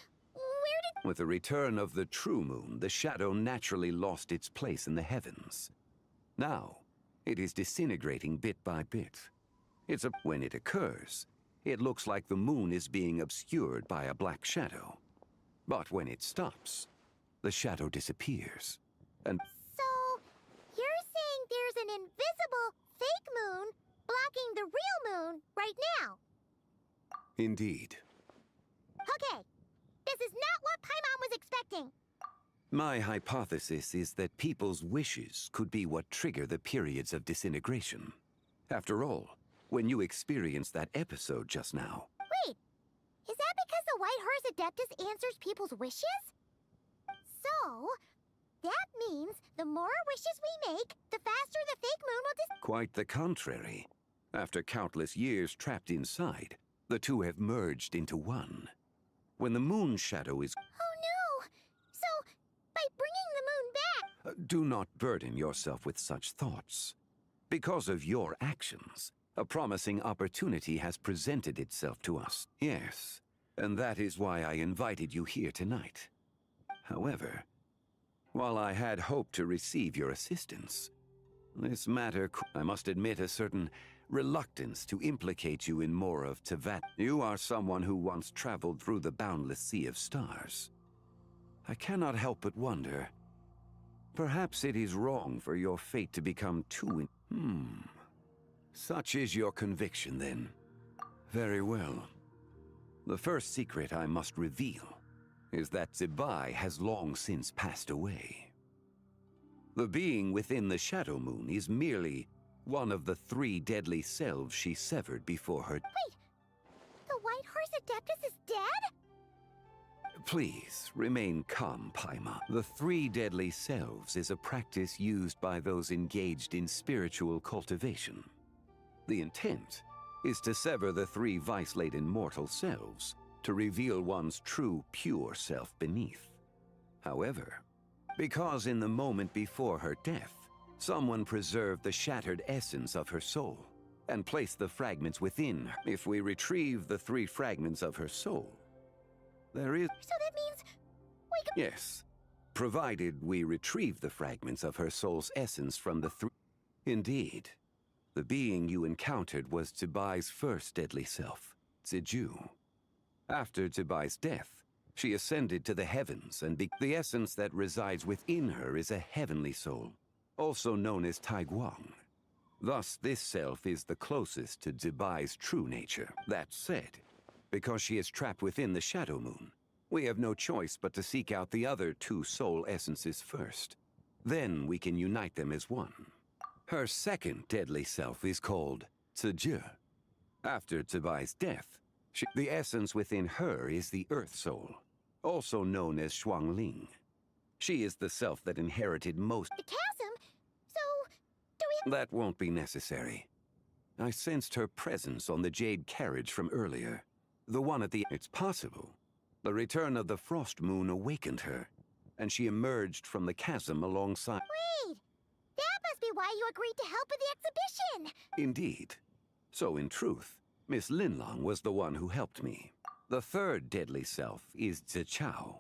With the return of the true moon, the shadow naturally lost its place in the heavens. Now, it is disintegrating bit by bit. When it occurs, it looks like the moon is being obscured by a black shadow. But when it stops, the shadow disappears. And So, you're saying there's an invisible fake moon blocking the real moon right now? indeed. Okay. This is not what Paimon was expecting. My hypothesis is that people's wishes could be what trigger the periods of disintegration. After all, when you experienced that episode just now... Wait, is that because the White Horse Adeptus answers people's wishes? So, That means the more wishes we make, the faster the fake moon will Quite the contrary. After countless years trapped inside, the two have merged into one. When the moon shadow is... Oh no! So, by bringing the moon back... do not burden yourself with such thoughts. Because of your actions, a promising opportunity has presented itself to us. Yes, and that is why I invited you here tonight. However, while I had hoped to receive your assistance, this matter, I must admit a certain reluctance to implicate you in more of Tevat. You are someone who once traveled through the boundless sea of stars. I cannot help but wonder, perhaps it is wrong for your fate to become too Such is your conviction, then. Very well. The first secret I must reveal is that Zibai has long since passed away. The being within the Shadow Moon is merely one of the 3 deadly selves she severed before her... Wait! The White Horse Adeptus is dead? Please, remain calm, Paimon. The 3 deadly selves is a practice used by those engaged in spiritual cultivation. The intent is to sever the 3 vice-laden mortal selves to reveal one's true, pure self beneath. However, because in the moment before her death, someone preserved the shattered essence of her soul and placed the fragments within her. If we retrieve the 3 fragments of her soul, there is... So that means we can... Yes, provided we retrieve the fragments of her soul's essence from the 3... Indeed, the being you encountered was Zibai's first deadly self, Ziju. After Zibai's death, she ascended to the heavens and the essence that resides within her is a heavenly soul, also known as Taiguang. Thus, this self is the closest to Zibai's true nature. That said, because she is trapped within the Shadow Moon, we have no choice but to seek out the other 2 soul essences first. Then we can unite them as one. Her second deadly self is called Ziju. After Zibai's death, the essence within her is the Earth Soul, also known as Shuangling. She is the self that inherited most... The chasm? So, do we... That won't be necessary. I sensed her presence on the jade carriage from earlier. The one at the... It's possible. The return of the Frost Moon awakened her, and she emerged from the chasm alongside... Wait! That must be why you agreed to help with the exhibition! Indeed. So in truth, Miss Linlong was the one who helped me. The third deadly self is Zichao.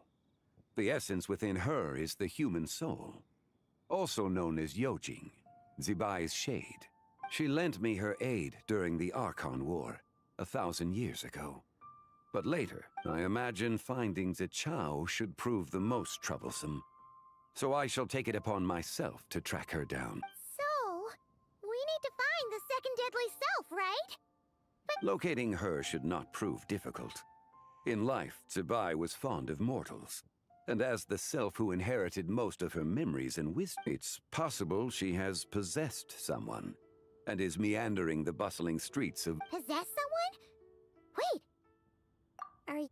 The essence within her is the human soul, also known as Yojing, Zibai's shade. She lent me her aid during the Archon War, 1,000 years ago. But later, I imagine finding Zichao should prove the most troublesome. So I shall take it upon myself to track her down. So, we need to find the second deadly self, right? Locating her should not prove difficult. In life, Zibai was fond of mortals, and as the self who inherited most of her memories and wisdom, it's possible she has possessed someone, and is meandering the bustling streets of... Possess someone? Wait!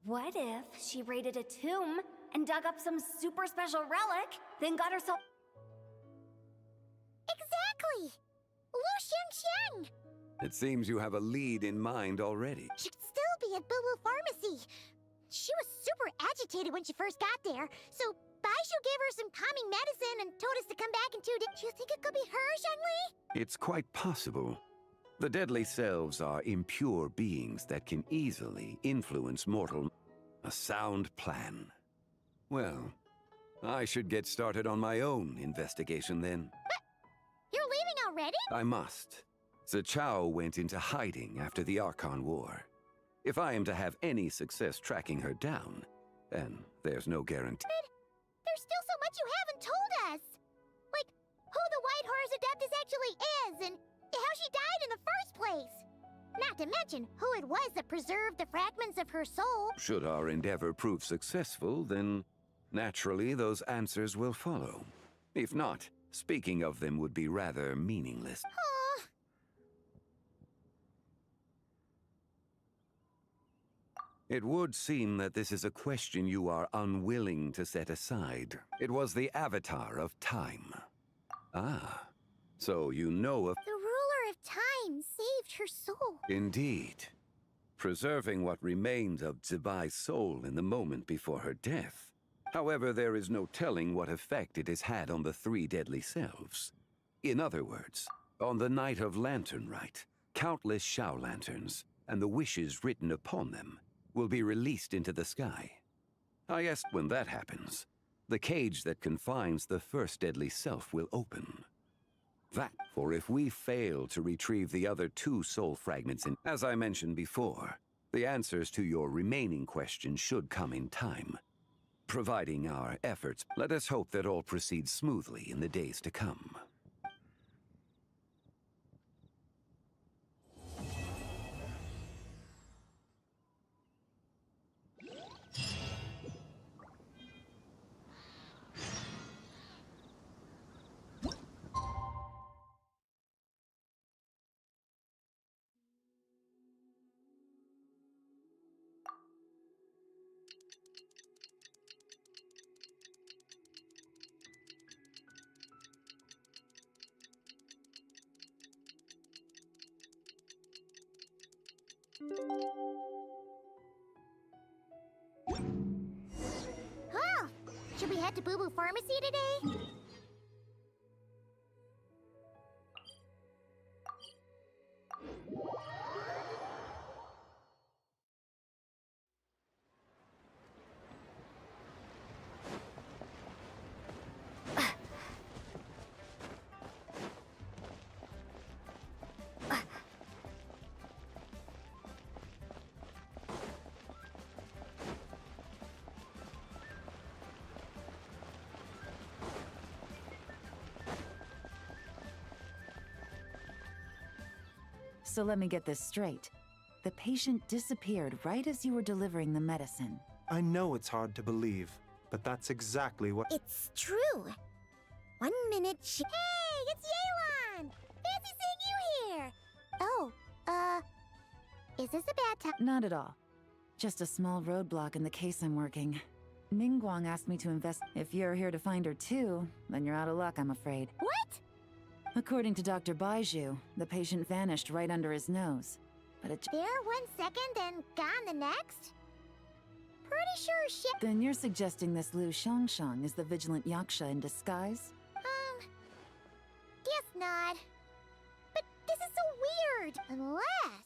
What if she raided a tomb and dug up some super special relic, then got herself... Exactly! Lu Xiangxiang! It seems you have a lead in mind already. She'd still be at Boo Boo Pharmacy. She was super agitated when she first got there, so Baishu gave her some calming medicine and told us to come back in 2 days. Do you think it could be her, Shenli? It's quite possible. The deadly selves are impure beings that can easily influence mortal. A sound plan. Well, I should get started on my own investigation then. But you're leaving already? I must. Zichao went into hiding after the Archon War. If I am to have any success tracking her down, then there's no guarantee. But there's still so much you haven't told us! Like, who the White Horse Adeptus actually is, and how she died in the first place! Not to mention who it was that preserved the fragments of her soul. Should our endeavor prove successful, then naturally those answers will follow. If not, speaking of them would be rather meaningless. It would seem that this is a question you are unwilling to set aside. It was the Avatar of Time. Ah, so you know of... The ruler of time saved her soul. Indeed. Preserving what remained of Zibai's soul in the moment before her death. However, there is no telling what effect it has had on the three deadly selves. In other words, on the night of Lanternlit, countless Shao lanterns, and the wishes written upon them, will be released into the sky. I guess when that happens, the cage that confines the first deadly self will open. For if we fail to retrieve the other two soul fragments, as I mentioned before, the answers to your remaining questions should come in time. Providing our efforts, let us hope that all proceeds smoothly in the days to come. Oh, should we head to Boo Boo Pharmacy today? So let me get this straight. The patient disappeared right as you were delivering the medicine. I know it's hard to believe, but that's exactly what... It's true. 1 minute Hey, it's Yelan! Fancy seeing you here! Oh, is this a bad time? Not at all. Just a small roadblock in the case I'm working. Ningguang asked me to invest. If you're here to find her too, then you're out of luck, I'm afraid. What? According to Dr. Baiju, the patient vanished right under his nose. But it... There 1 second, then gone the next? Pretty sure she... Then you're suggesting this Lu Xiangxiang is the vigilant Yaksha in disguise? Guess not. But this is so weird. Unless...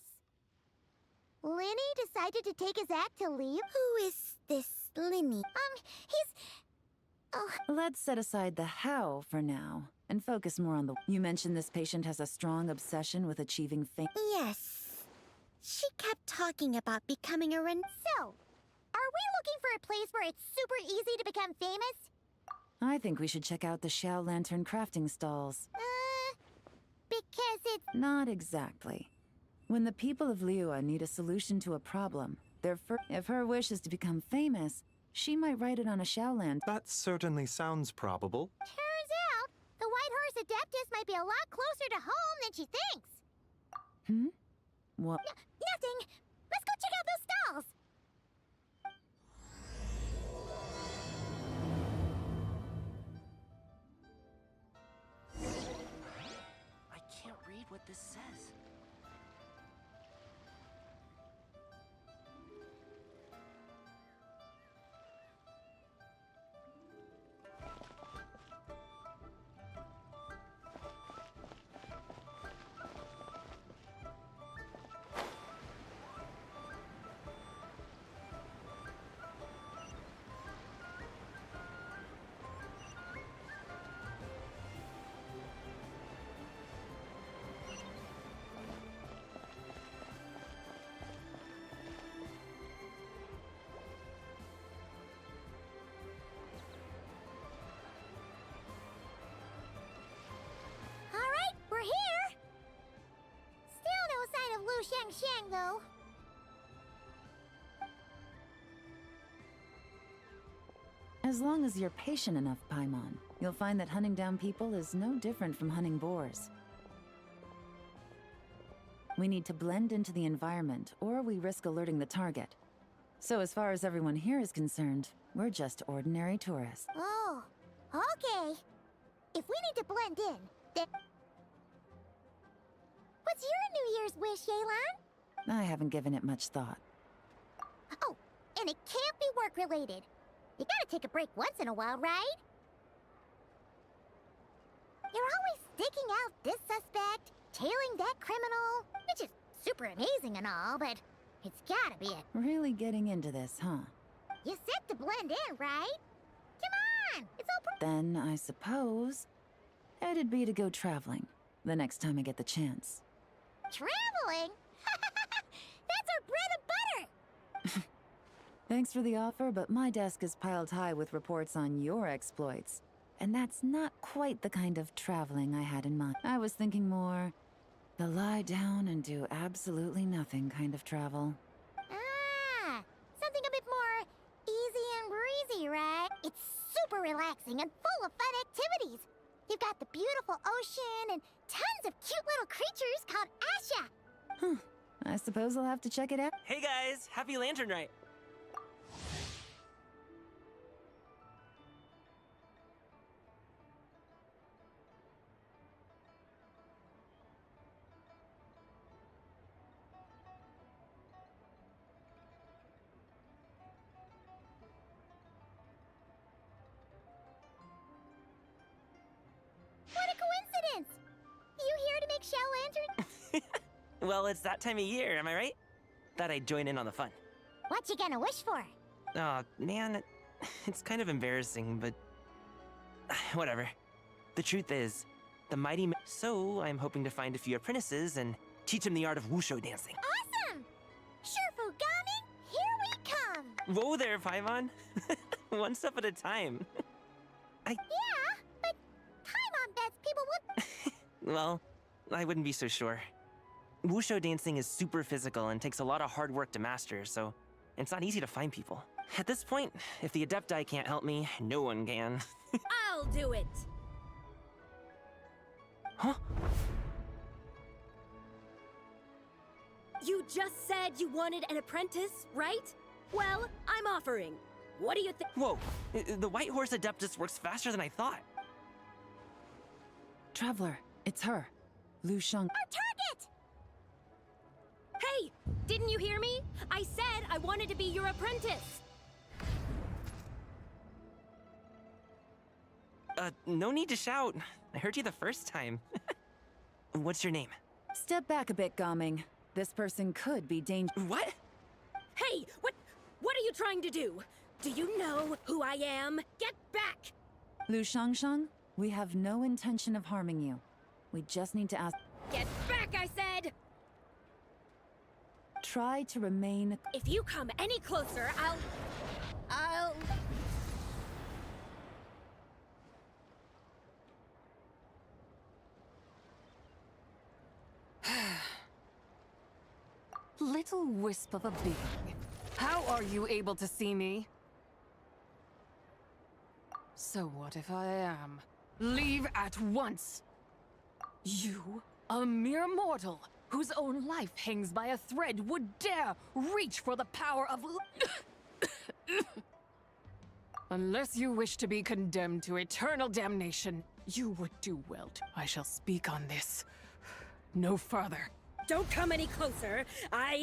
Linny decided to take his act to leave? Who is this Linny? He's... Oh... Let's set aside the how for now, and focus more on the... You mentioned this patient has a strong obsession with achieving fame. Yes. She kept talking about becoming a So, are we looking for a place where it's super easy to become famous? I think we should check out the Xiao Lantern crafting stalls. Because it's... Not exactly. When the people of Liyue need a solution to a problem, if her wish is to become famous, she might write it on a Xiao Lantern. That certainly sounds probable. Turns out, the White Horse Adeptus might be a lot closer to home than she thinks. Hmm? What? Nothing! Let's go check out those stalls! I can't read what this says. We're here! Still no sign of Lu Xiangxiang, though. As long as you're patient enough, Paimon, you'll find that hunting down people is no different from hunting boars. We need to blend into the environment, or we risk alerting the target. So as far as everyone here is concerned, we're just ordinary tourists. Oh, okay. If we need to blend in, then... What's your New Year's wish, Yelan? I haven't given it much thought. Oh, and it can't be work-related. You gotta take a break once in a while, right? You're always staking out this suspect, tailing that criminal, which is super amazing and all, but it's gotta be a... Really getting into this, huh? You said to blend in, right? Come on, it's all... Then, I suppose, it'd be to go traveling, the next time I get the chance. Traveling? That's our bread and butter! Thanks for the offer, but my desk is piled high with reports on your exploits. And that's not quite the kind of traveling I had in mind. I was thinking more the lie down and do absolutely nothing kind of travel. Ah, something a bit more easy and breezy, right? It's super relaxing and full of fun activities. You've got the beautiful ocean and tons of cute little creatures called Asha. I suppose I'll have to check it out. Hey guys, happy Lanternlit. What a coincidence! You here to make Shell Lantern? Well, it's that time of year, am I right? Thought I'd join in on the fun. What you gonna wish for? Oh, man, it's kind of embarrassing, but... whatever. The truth is, the mighty... So, I'm hoping to find a few apprentices and teach them the art of wushu dancing. Awesome! Shurfugami, here we come! Whoa there, Paimon. One step at a time. Yeah, but Paimon bets people would... Well, I wouldn't be so sure. Wushu dancing is super physical and takes a lot of hard work to master, so it's not easy to find people. At this point, if the Adepti can't help me, no one can. I'll do it! Huh? You just said you wanted an apprentice, right? Well, I'm offering. What do you think? Whoa, the White Horse Adeptus works faster than I thought. Traveler, it's her. Lu Shang. Our target! Hey, didn't you hear me? I said I wanted to be your apprentice. No need to shout. I heard you the first time. What's your name? Step back a bit, Gaming. This person could be dangerous. What? Hey, what are you trying to do? Do you know who I am? Get back! Lu Shang, we have no intention of harming you. We just need to ask... Get back, I said! Try to remain... If you come any closer, I'll... Little wisp of a being. How are you able to see me? So what if I am? Leave at once! You, a mere mortal, whose own life hangs by a thread, would dare reach for the power of... Unless you wish to be condemned to eternal damnation, you would do well to... I shall speak on this. No further. Don't come any closer. How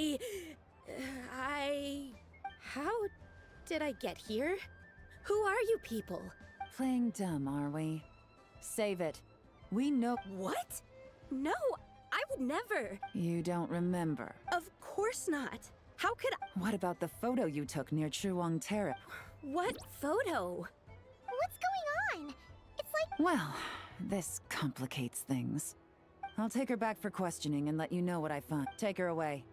did I get here? Who are you people? Playing dumb, are we? Save it. We know... What? No, I would never. You don't remember. Of course not. How could I... What about the photo you took near Chuang Terrace? What photo? What's going on? It's like... Well, this complicates things. I'll take her back for questioning and let you know what I find. Take her away.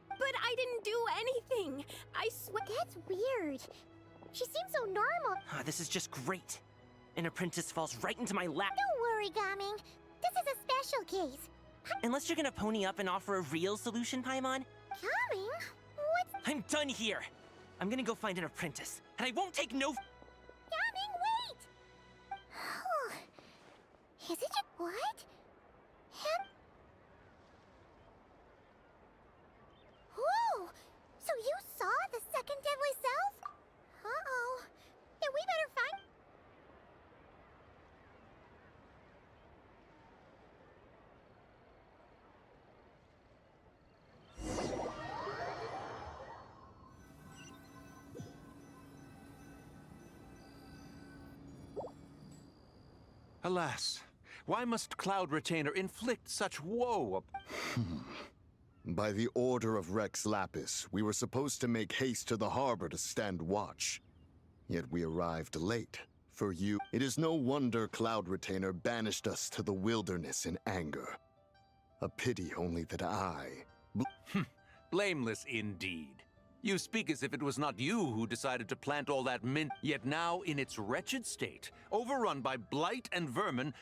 But I didn't do anything. I swear. That's weird. She seems so normal. This is just great. An apprentice falls right into my lap. Don't worry, Gaming. This is a special case. Unless you're gonna pony up and offer a real solution, Paimon. Gaming? What's... I'm done here. I'm gonna go find an apprentice, and I won't take no... Gaming, wait! Is it just... What? Whoa! So you saw the second Alas, why must Cloud Retainer inflict such woe? By the order of Rex Lapis, we were supposed to make haste to the harbor to stand watch. Yet we arrived late. For you, it is no wonder Cloud Retainer banished us to the wilderness in anger. A pity only that Blameless indeed. You speak as if it was not you who decided to plant all that mint, yet now in its wretched state, overrun by blight and vermin.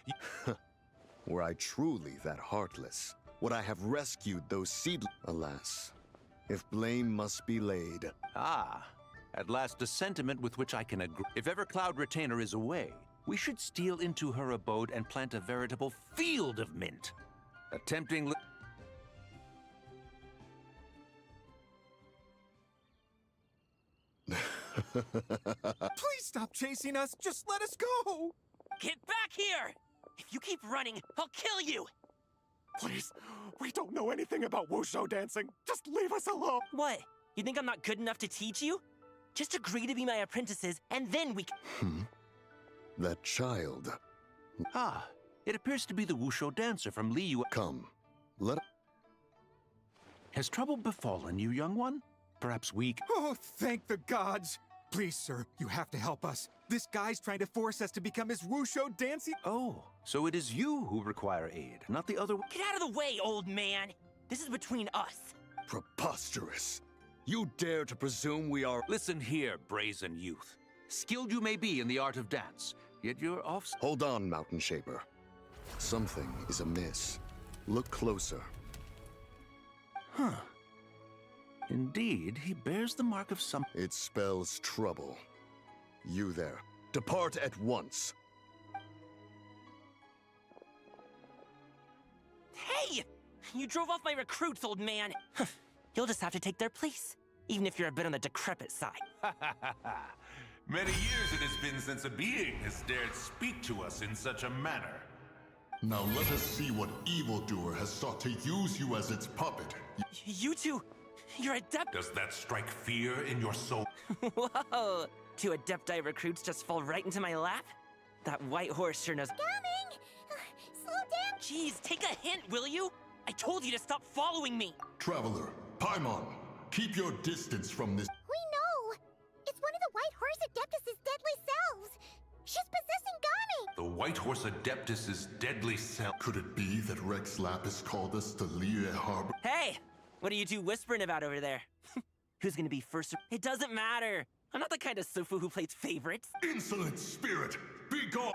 Were I truly that heartless, would I have rescued those seedlings? Alas, if blame must be laid. Ah, at last a sentiment with which I can agree. If ever Cloud Retainer is away, we should steal into her abode and plant a veritable field of mint. Attempting... Please stop chasing us. Just let us go. Get back here! If you keep running, I'll kill you! Please, we don't know anything about wushu dancing. Just leave us alone. What? You think I'm not good enough to teach you? Just agree to be my apprentices, and then we That child. Ah, it appears to be the wushu dancer from Liu. Come, let... Has trouble befallen you, young one? Perhaps we... Oh, thank the gods. Please, sir, you have to help us. This guy's trying to force us to become his wushu dancing... Oh, so it is you who require aid, not the other... Get out of the way, old man! This is between us. Preposterous. You dare to presume we are... Listen here, brazen youth. Skilled you may be in the art of dance, yet you're off... Hold on, Mountain Shaper. Something is amiss. Look closer. Huh. Indeed, he bears the mark of some... It spells trouble. You there. Depart at once. Hey! You drove off my recruits, old man! You'll just have to take their place, even if you're a bit on the decrepit side. Many years it has been since a being has dared speak to us in such a manner. Now let us see what evildoer has sought to use you as its puppet. You two, you're adept. Does that strike fear in your soul? Whoa! Two Adepti recruits just fall right into my lap? That white horse sure knows. Coming! Slow down! Jeez, take a hint, will you? I told you to stop following me! Traveler, Paimon, keep your distance from this. We know! It's one of the White Horse Adeptus' deadly selves! She's possessing Gami! The White Horse Adeptus' deadly self. Could it be that Rex Lapis called us to Liyue Harbor? Hey! What are you two whispering about over there? Who's gonna be first? It doesn't matter! I'm not the kind of Sufu who plays favorites. Insolent spirit! Be gone!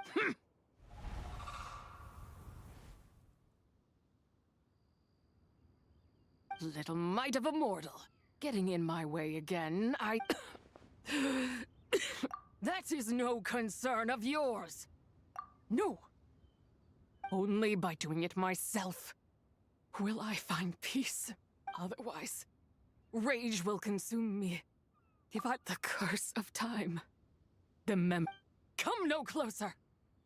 Little mite of a mortal. Getting in my way again, That is no concern of yours. No. Only by doing it myself will I find peace. Otherwise, rage will consume me. If I... The curse of time. Come no closer.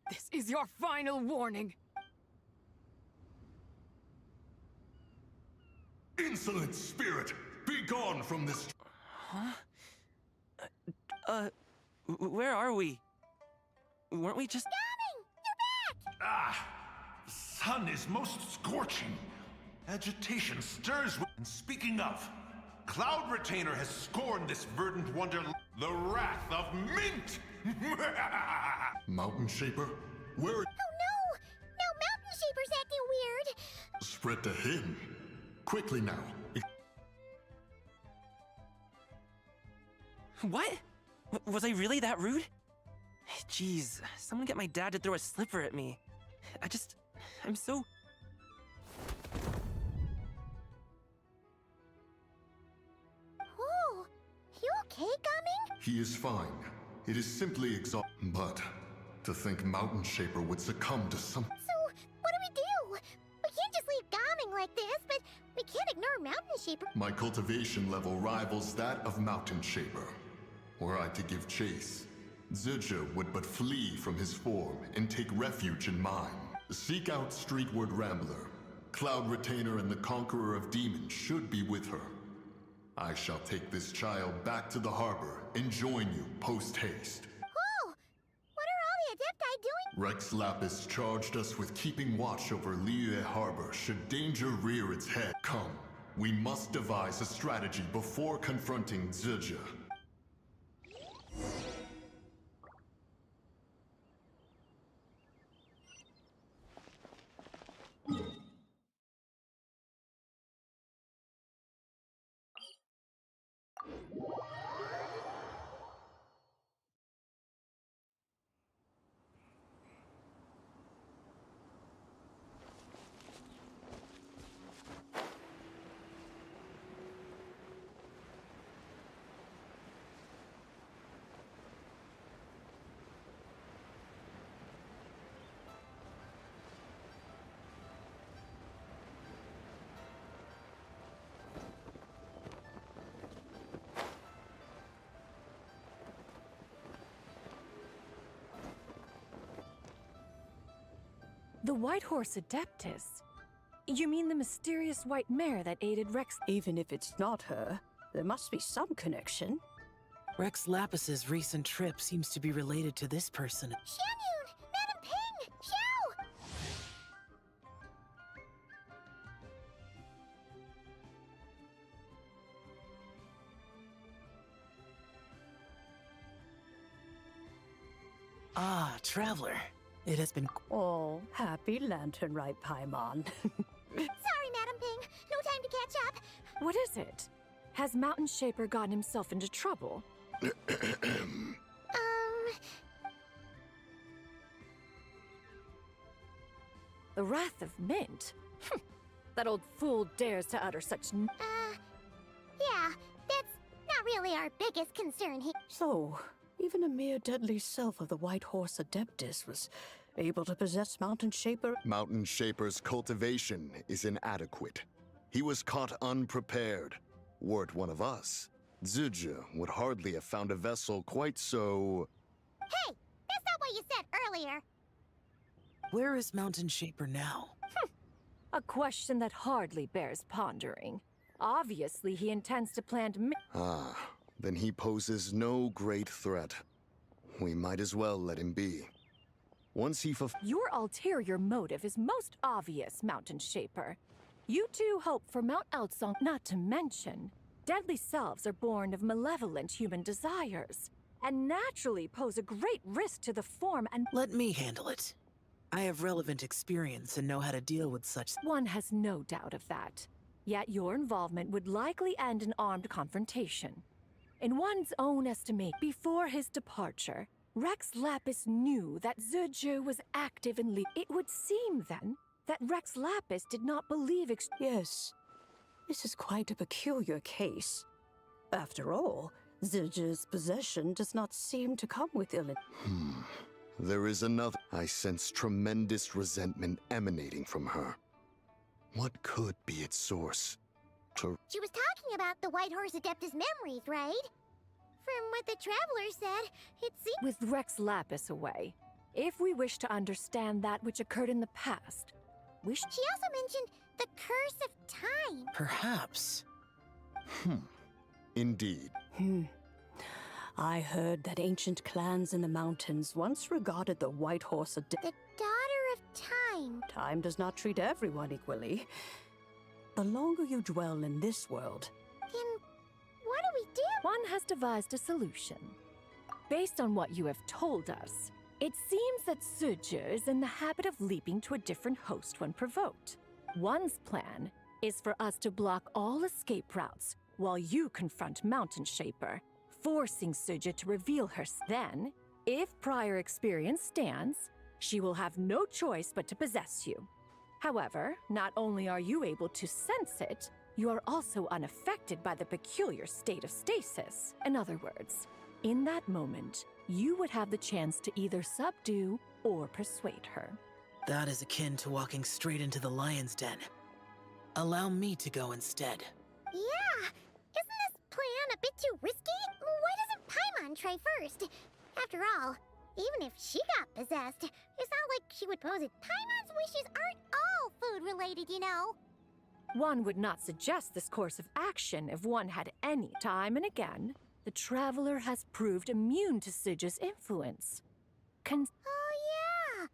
This is your final warning. Insolent spirit! Be gone from this... Huh? Where are we? Weren't we just... Coming! You're back! Ah! The sun is most scorching. Agitation stirs with... And speaking of, Cloud Retainer has scorned this verdant wonder... The wrath of Mint! Mountain Shaper? Where... Oh no! Now Mountain Shaper's acting weird! Spread to him. Quickly now. What? Was I really that rude? Jeez, someone get my dad to throw a slipper at me. I'm so... Whoa! You okay, Gaming? He is fine. It is simply But to think Mountain Shaper would succumb to something... So, what do? We can't just leave Gaming like this, but we can't ignore Mountain Shaper. My cultivation level rivals that of Mountain Shaper. Were I to give chase, Zizha would but flee from his form and take refuge in mine. Seek out Streetward Rambler. Cloud Retainer and the Conqueror of Demons should be with her. I shall take this child back to the harbor and join you post-haste. Whoa! What are all the Adepti doing? Rex Lapis charged us with keeping watch over Liyue Harbor should danger rear its head. Come, we must devise a strategy before confronting Zizia. The White Horse Adeptus? You mean the mysterious white mare that aided Rex? Even if it's not her, there must be some connection. Rex Lapis's recent trip seems to be related to this person. Xianyun! Madam Ping! Xiao! Ah, Traveler. It has been... Oh, happy Lanternlit, Paimon. Sorry, Madam Ping. No time to catch up. What is it? Has Mountain Shaper gotten himself into trouble? The Wrath of Mint? That old fool dares to utter such... Yeah, that's not really our biggest concern here. So, even a mere deadly self of the White Horse Adeptus was able to possess Mountain Shaper? Mountain Shaper's cultivation is inadequate. He was caught unprepared. Were it one of us, Zizia would hardly have found a vessel quite so... Hey! That's not what you said earlier! Where is Mountain Shaper now? A question that hardly bears pondering. Obviously, he intends to plant... Ah, then he poses no great threat. We might as well let him be. Once he Your ulterior motive is most obvious, Mountain Shaper. You two hope for Mount Eltsong, not to mention, deadly selves are born of malevolent human desires, and naturally pose a great risk to the form and... Let me handle it. I have relevant experience and know how to deal with such... One has no doubt of that. Yet your involvement would likely end in armed confrontation. In one's own estimate, before his departure, Rex Lapis knew that Zizia was active in It would seem, then, that Rex Lapis did not believe Yes, this is quite a peculiar case. After all, Zizia's possession does not seem to come with ill... There is another. I sense tremendous resentment emanating from her. What could be its source? She was talking about the White Horse Adeptus memories, right? From what the Traveler said, it seems... With Rex Lapis away, if we wish to understand that which occurred in the past, we She also mentioned the Curse of Time. Perhaps. Indeed. I heard that ancient clans in the mountains once regarded the White Horse The Daughter of Time. Time does not treat everyone equally. The longer you dwell in this world... Then what do we do? One has devised a solution. Based on what you have told us, it seems that Zizia is in the habit of leaping to a different host when provoked. One's plan is for us to block all escape routes while you confront Mountain Shaper, forcing Zizia to reveal herself. Then, if prior experience stands, she will have no choice but to possess you. However, not only are you able to sense it, you are also unaffected by the peculiar state of stasis. In other words, in that moment, you would have the chance to either subdue or persuade her. That is akin to walking straight into the lion's den. Allow me to go instead. Yeah! Isn't this plan a bit too risky? Why doesn't Paimon try first? After all, even if she got possessed, it's not like she would pose it. Paimon's wishes aren't all food-related, you know. One would not suggest this course of action if one had any. Time and again, the Traveler has proved immune to Zizia's influence. Oh yeah!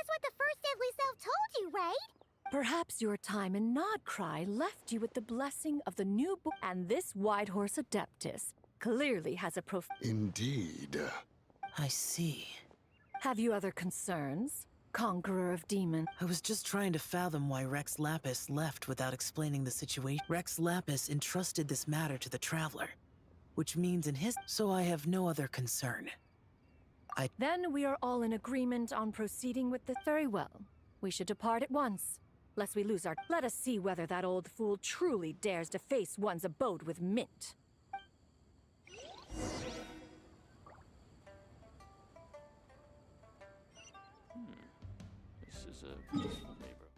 was what the first deadly self told you, right? Perhaps your time in Nodcry left you with the blessing of the new book, and this Whitehorse Adeptus clearly has a Indeed. I see. Have you other concerns, Conqueror of Demons? I was just trying to fathom why Rex Lapis left without explaining the situation. Rex Lapis entrusted this matter to the Traveler, which means in his... So I have no other concern. Then we are all in agreement on proceeding with the... Very well. We should depart at once, lest we lose our... Let us see whether that old fool truly dares to face one's abode with Mint. This is a peaceful neighborhood.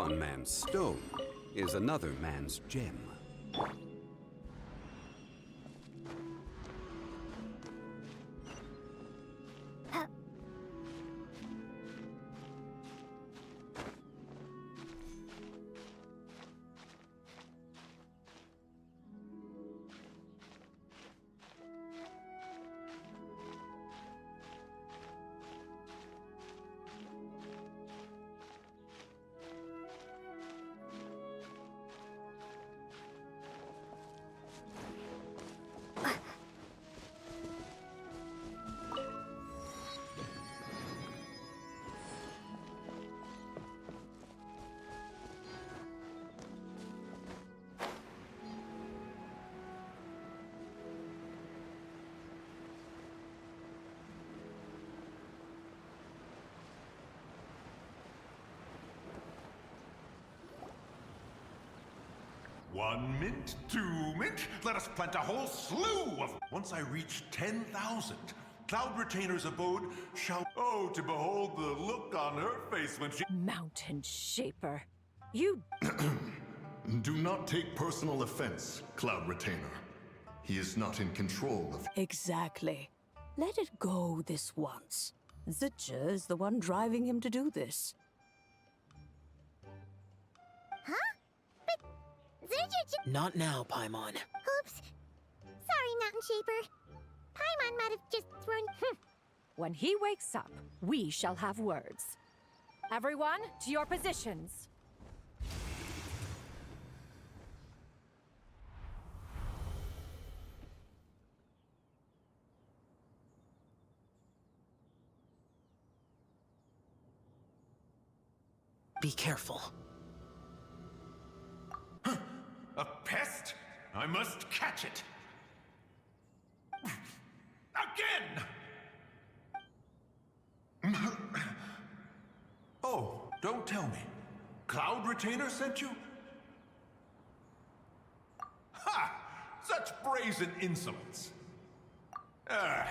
One man's stone is another man's gem. One mint, 2 mint, let us plant a whole slew of... Once I reach 10,000, Cloud Retainer's abode shall... Oh, to behold the look on her face when she... Mountain Shaper, you... Do not take personal offense, Cloud Retainer. He is not in control of... Exactly. Let it go this once. Zidja is the one driving him to do this. Not now, Paimon. Oops. Sorry, Mountain Shaper. Paimon might have just thrown... When he wakes up, we shall have words. Everyone, to your positions. Be careful. A pest? I must catch it. Again! Oh, don't tell me. Cloud Retainer sent you? Ha! Such brazen insolence.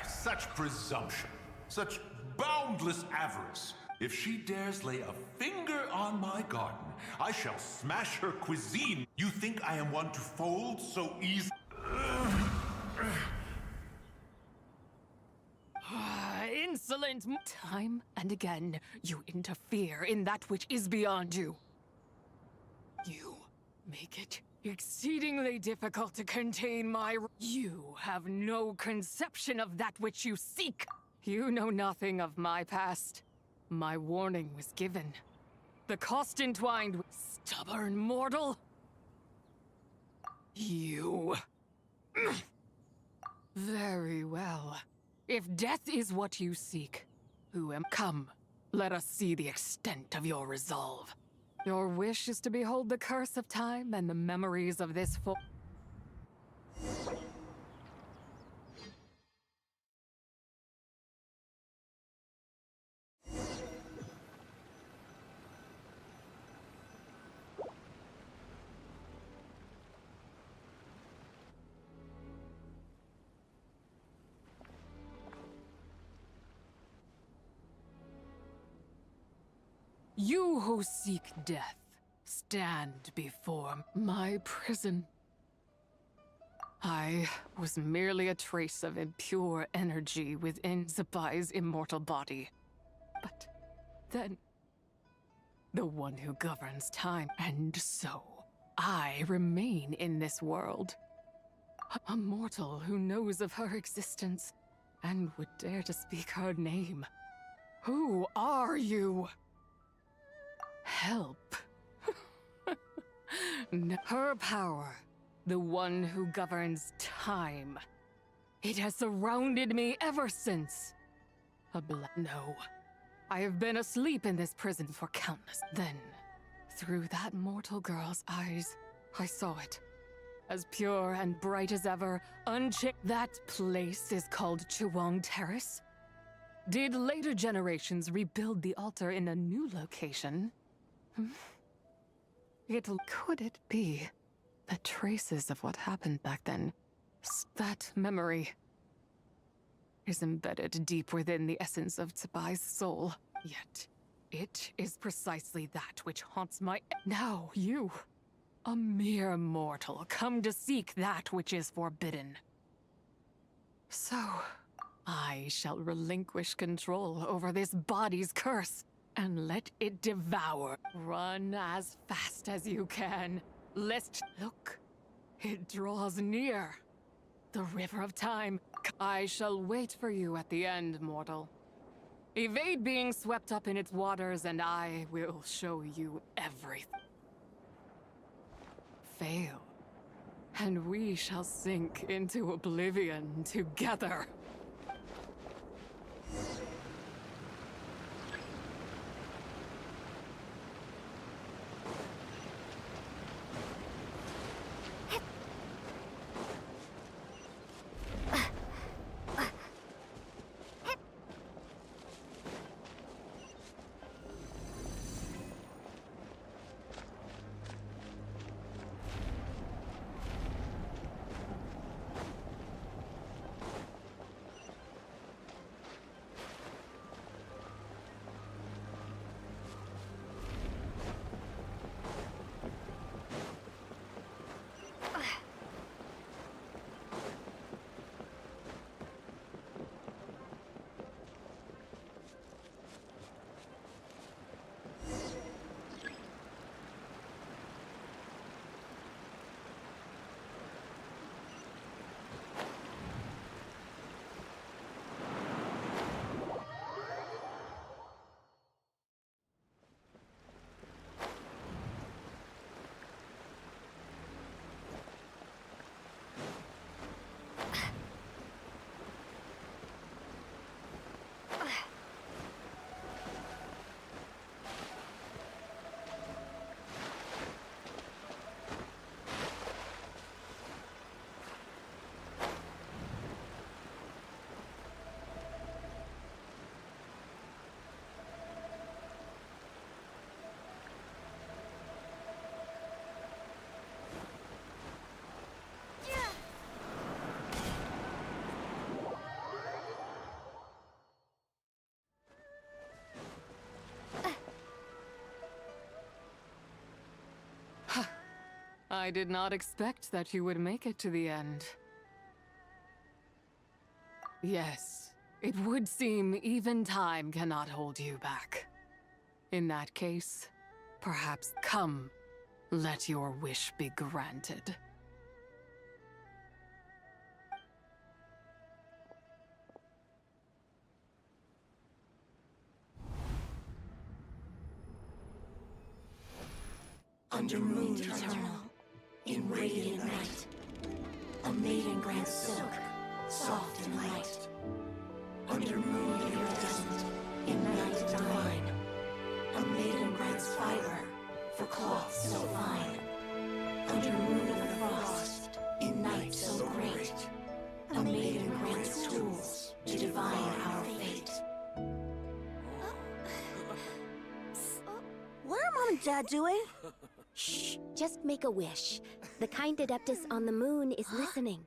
Such presumption. Such boundless avarice. If she dares lay a finger on my garden, I shall smash her cuisine. You think I am one to fold so easily? Insolent! Time and again, you interfere in that which is beyond you. You make it exceedingly difficult to contain my... You have no conception of that which you seek. You know nothing of my past. My warning was given. The cost entwined with stubborn mortal. You... Very well. If death is what you seek, come, let us see the extent of your resolve. Your wish is to behold the curse of time and the memories of this You who seek death, stand before my prison. I was merely a trace of impure energy within Zapai's immortal body. But then, the one who governs time, and so, I remain in this world. A mortal who knows of her existence, and would dare to speak her name. Who are you? Help. Her power, the one who governs time. It has surrounded me ever since. No. I have been asleep in this prison for countless. Then, through that mortal girl's eyes, I saw it. As pure and bright as ever, unchecked. That place is called Chuang Terrace. Did later generations rebuild the altar in a new location? Could it be the traces of what happened back then? That memory is embedded deep within the essence of Zapai's soul. Yet, It is precisely that which haunts my... Now you, a mere mortal, come to seek that which is forbidden. So, I shall relinquish control over this body's curse and let it devour. Run as fast as you can, lest... Look, it draws near. The river of time. I shall wait for you at the end, mortal. Evade being swept up in its waters, and I will show you everything. Fail, and we shall sink into oblivion together. I did not expect that you would make it to the end. Yes, it would seem even time cannot hold you back. In that case, perhaps come, let your wish be granted. Under moon eternal, in radiant night, a maiden grants silk, soft and light. Under moon iridescent, in night divine, a maiden grants fiber for cloth so fine. Under moon of the frost, in night so great, a maiden grants tools to divine our fate. What are Mom and Dad doing? Shh, just make a wish. The kind Adeptus on the moon is listening.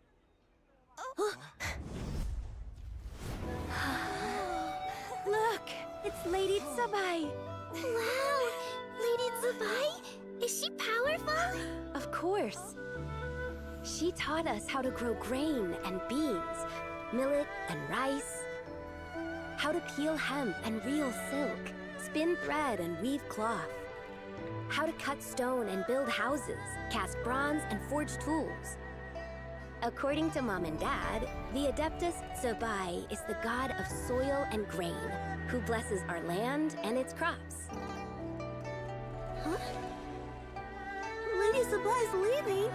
Look, it's Lady Tsubai. Wow, Lady Tsubai? Is she powerful? Of course. She taught us how to grow grain and beans, millet and rice, how to peel hemp and reel silk, spin thread and weave cloth, how to cut stone and build houses, cast bronze and forge tools. According to Mom and Dad, the Adeptus Tsubai is the god of soil and grain, who blesses our land and its crops. Huh? Lady Tsubai's leaving.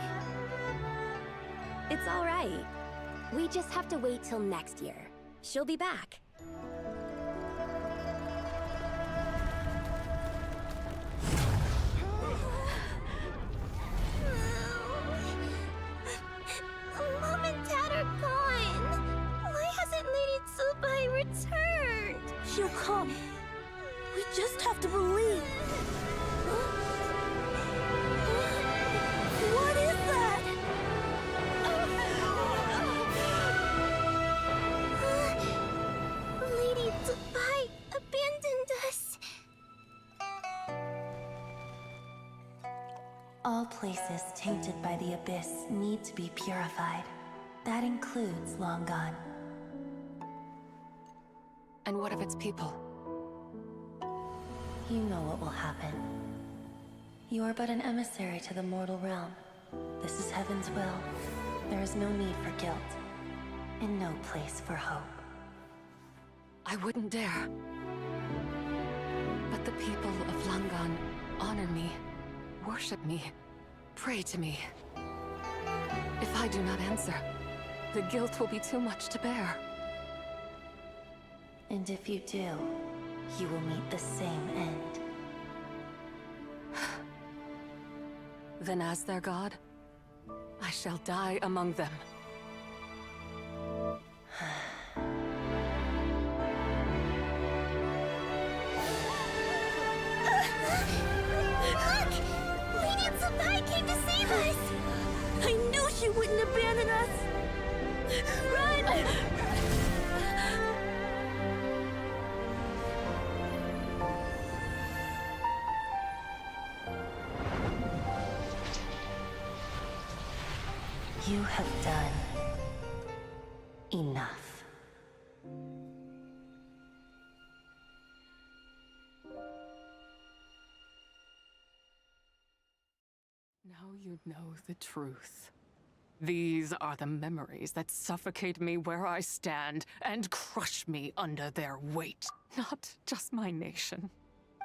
It's all right. We just have to wait till next year. She'll be back. Mom and Dad are gone. Why hasn't Lady Tsubai returned? She'll come. We just have to believe. What is that? Lady Tsubai abandoned us. places tainted by the Abyss need to be purified. That includes Long Gone. And what of its people? You know what will happen. You are but an emissary to the mortal realm. This is Heaven's will. There is no need for guilt, and no place for hope. I wouldn't dare. But the people of Langan honor me, worship me, pray to me. If I do not answer, the guilt will be too much to bear. And if you do, you will meet the same end. Then as their god, I shall die among them. Look! Lady Senpai came to save us! I knew she wouldn't abandon us! Run! You have done enough. Now you know the truth. These are the memories that suffocate me where I stand and crush me under their weight. Not just my nation.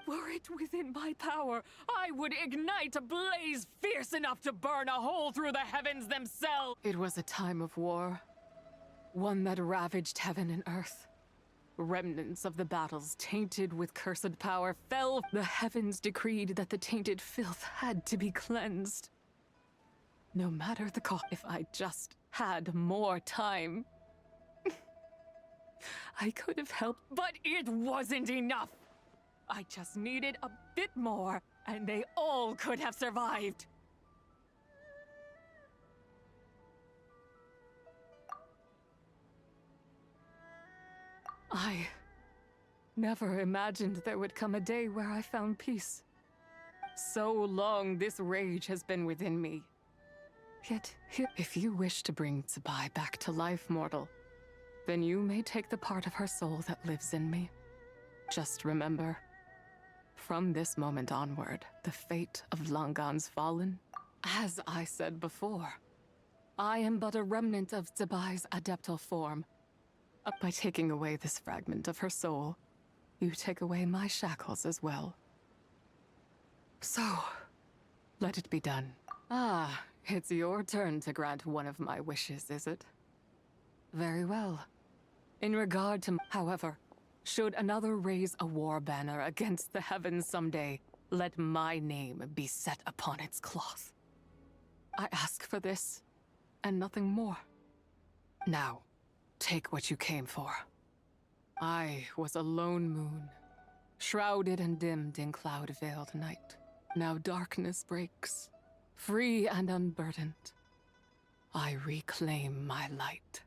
Were it within my power, I would ignite a blaze fierce enough to burn a hole through the heavens themselves. It was a time of war, one that ravaged heaven and earth. Remnants of the battles tainted with cursed power fell. The heavens decreed that the tainted filth had to be cleansed. No matter the cost, if I just had more time. I could have helped, but it wasn't enough. I just needed a bit more, and they all could have survived. I never imagined there would come a day where I found peace. So long this rage has been within me. Yet, if you wish to bring Tsubai back to life, mortal, then you may take the part of her soul that lives in me. Just remember, from this moment onward, the fate of Langan's fallen. As I said before, I am but a remnant of Tsubai's adeptal form. By taking away this fragment of her soul, you take away my shackles as well. So, let it be done. Ah, it's your turn to grant one of my wishes, is it? Very well. In regard to, however, should another raise a war banner against the heavens someday, let my name be set upon its cloth. I ask for this, and nothing more. Now, take what you came for. I was a lone moon, shrouded and dimmed in cloud-veiled night. Now darkness breaks, free and unburdened. I reclaim my light.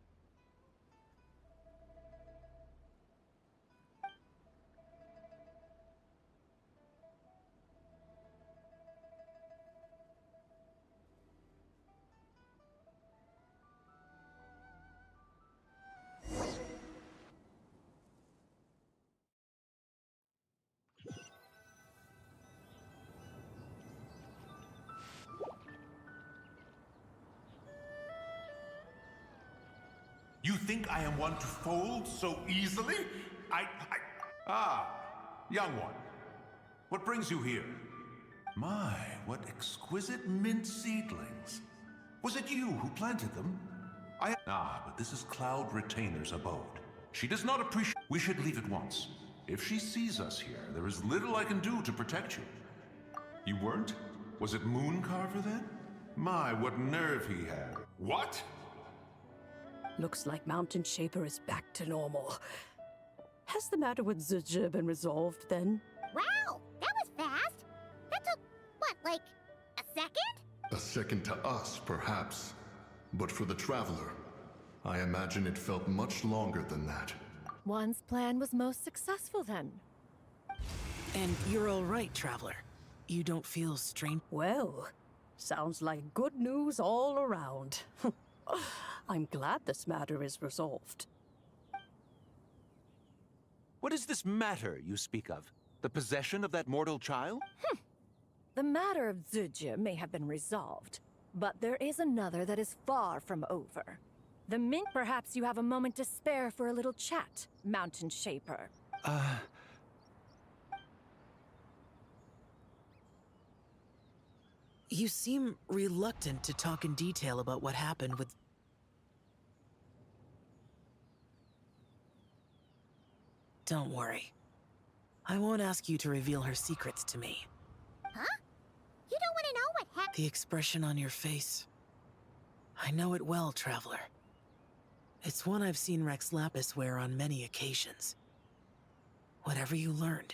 You think I am one to fold so easily? Young one. What brings you here? My, what exquisite mint seedlings. Was it you who planted them? But this is Cloud Retainer's abode. She does not appreciate... We should leave at once. If she sees us here, there is little I can do to protect you. You weren't? Was it Mooncarver then? My, what nerve he had. What? Looks like Mountain Shaper is back to normal. Has the matter with Zizhi been resolved then? Wow, that was fast. That took, what, like a second? A second to us, perhaps. But for the Traveler, I imagine it felt much longer than that. One's plan was most successful then. And you're all right, Traveler. You don't feel strange. Well, Sounds like good news all around. I'm glad this matter is resolved. What is this matter you speak of? The possession of that mortal child? The matter of Zuje may have been resolved, but there is another that is far from over. The Mint, perhaps you have a moment to spare for a little chat, Mountain Shaper. You seem reluctant to talk in detail about what happened with... Don't worry. I won't ask you to reveal her secrets to me. Huh? You don't want to know what happened? The expression on your face. I know it well, Traveler. It's one I've seen Rex Lapis wear on many occasions. Whatever you learned,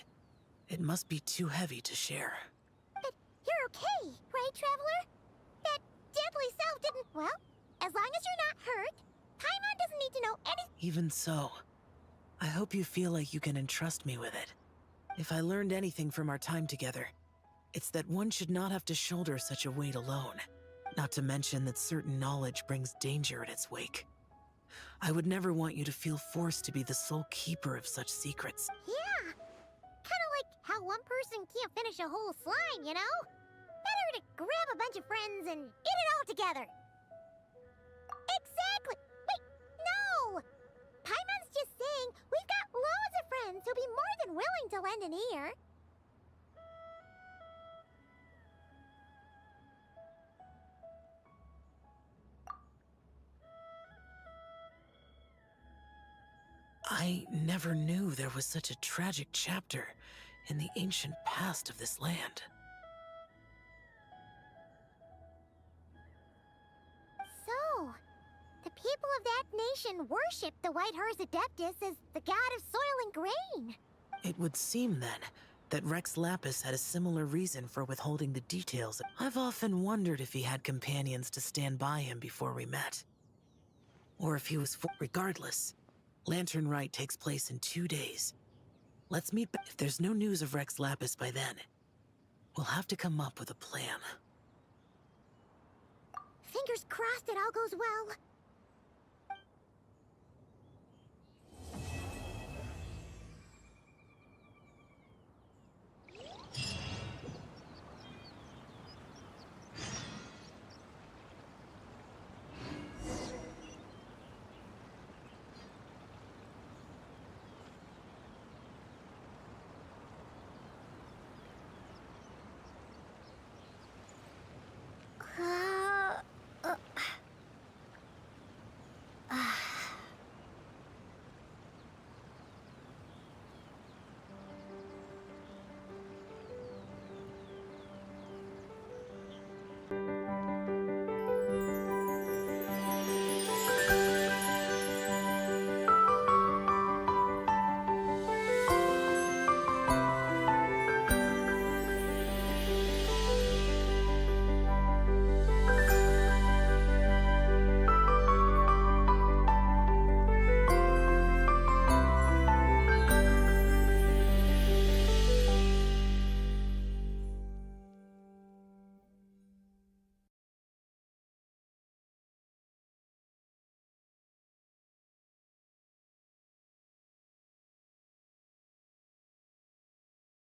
it must be too heavy to share. But you're okay, right, Traveler? That deadly self didn't... Well, as long as you're not hurt, Paimon doesn't need to know anything. Even so, I hope you feel like you can entrust me with it. If I learned anything from our time together, it's that one should not have to shoulder such a weight alone. Not to mention that certain knowledge brings danger in its wake. I would never want you to feel forced to be the sole keeper of such secrets. Yeah. Kind of like how one person can't finish a whole slime, you know? Better to grab a bunch of friends and eat it all together. Exactly! Wait, no! Paimon's just saying we've got loads of friends who'll be more than willing to lend an ear. I never knew there was such a tragic chapter in the ancient past of this land. So, the people of that nation worship the White Horse Adeptus as the god of soil and grain. It would seem, then, that Rex Lapis had a similar reason for withholding the details. I've often wondered if he had companions to stand by him before we met. Or if he was regardless, Lanternlit takes place in 2 days. Let's meet if there's no news of Rex Lapis by then. We'll have to come up with a plan. Fingers crossed it all goes well.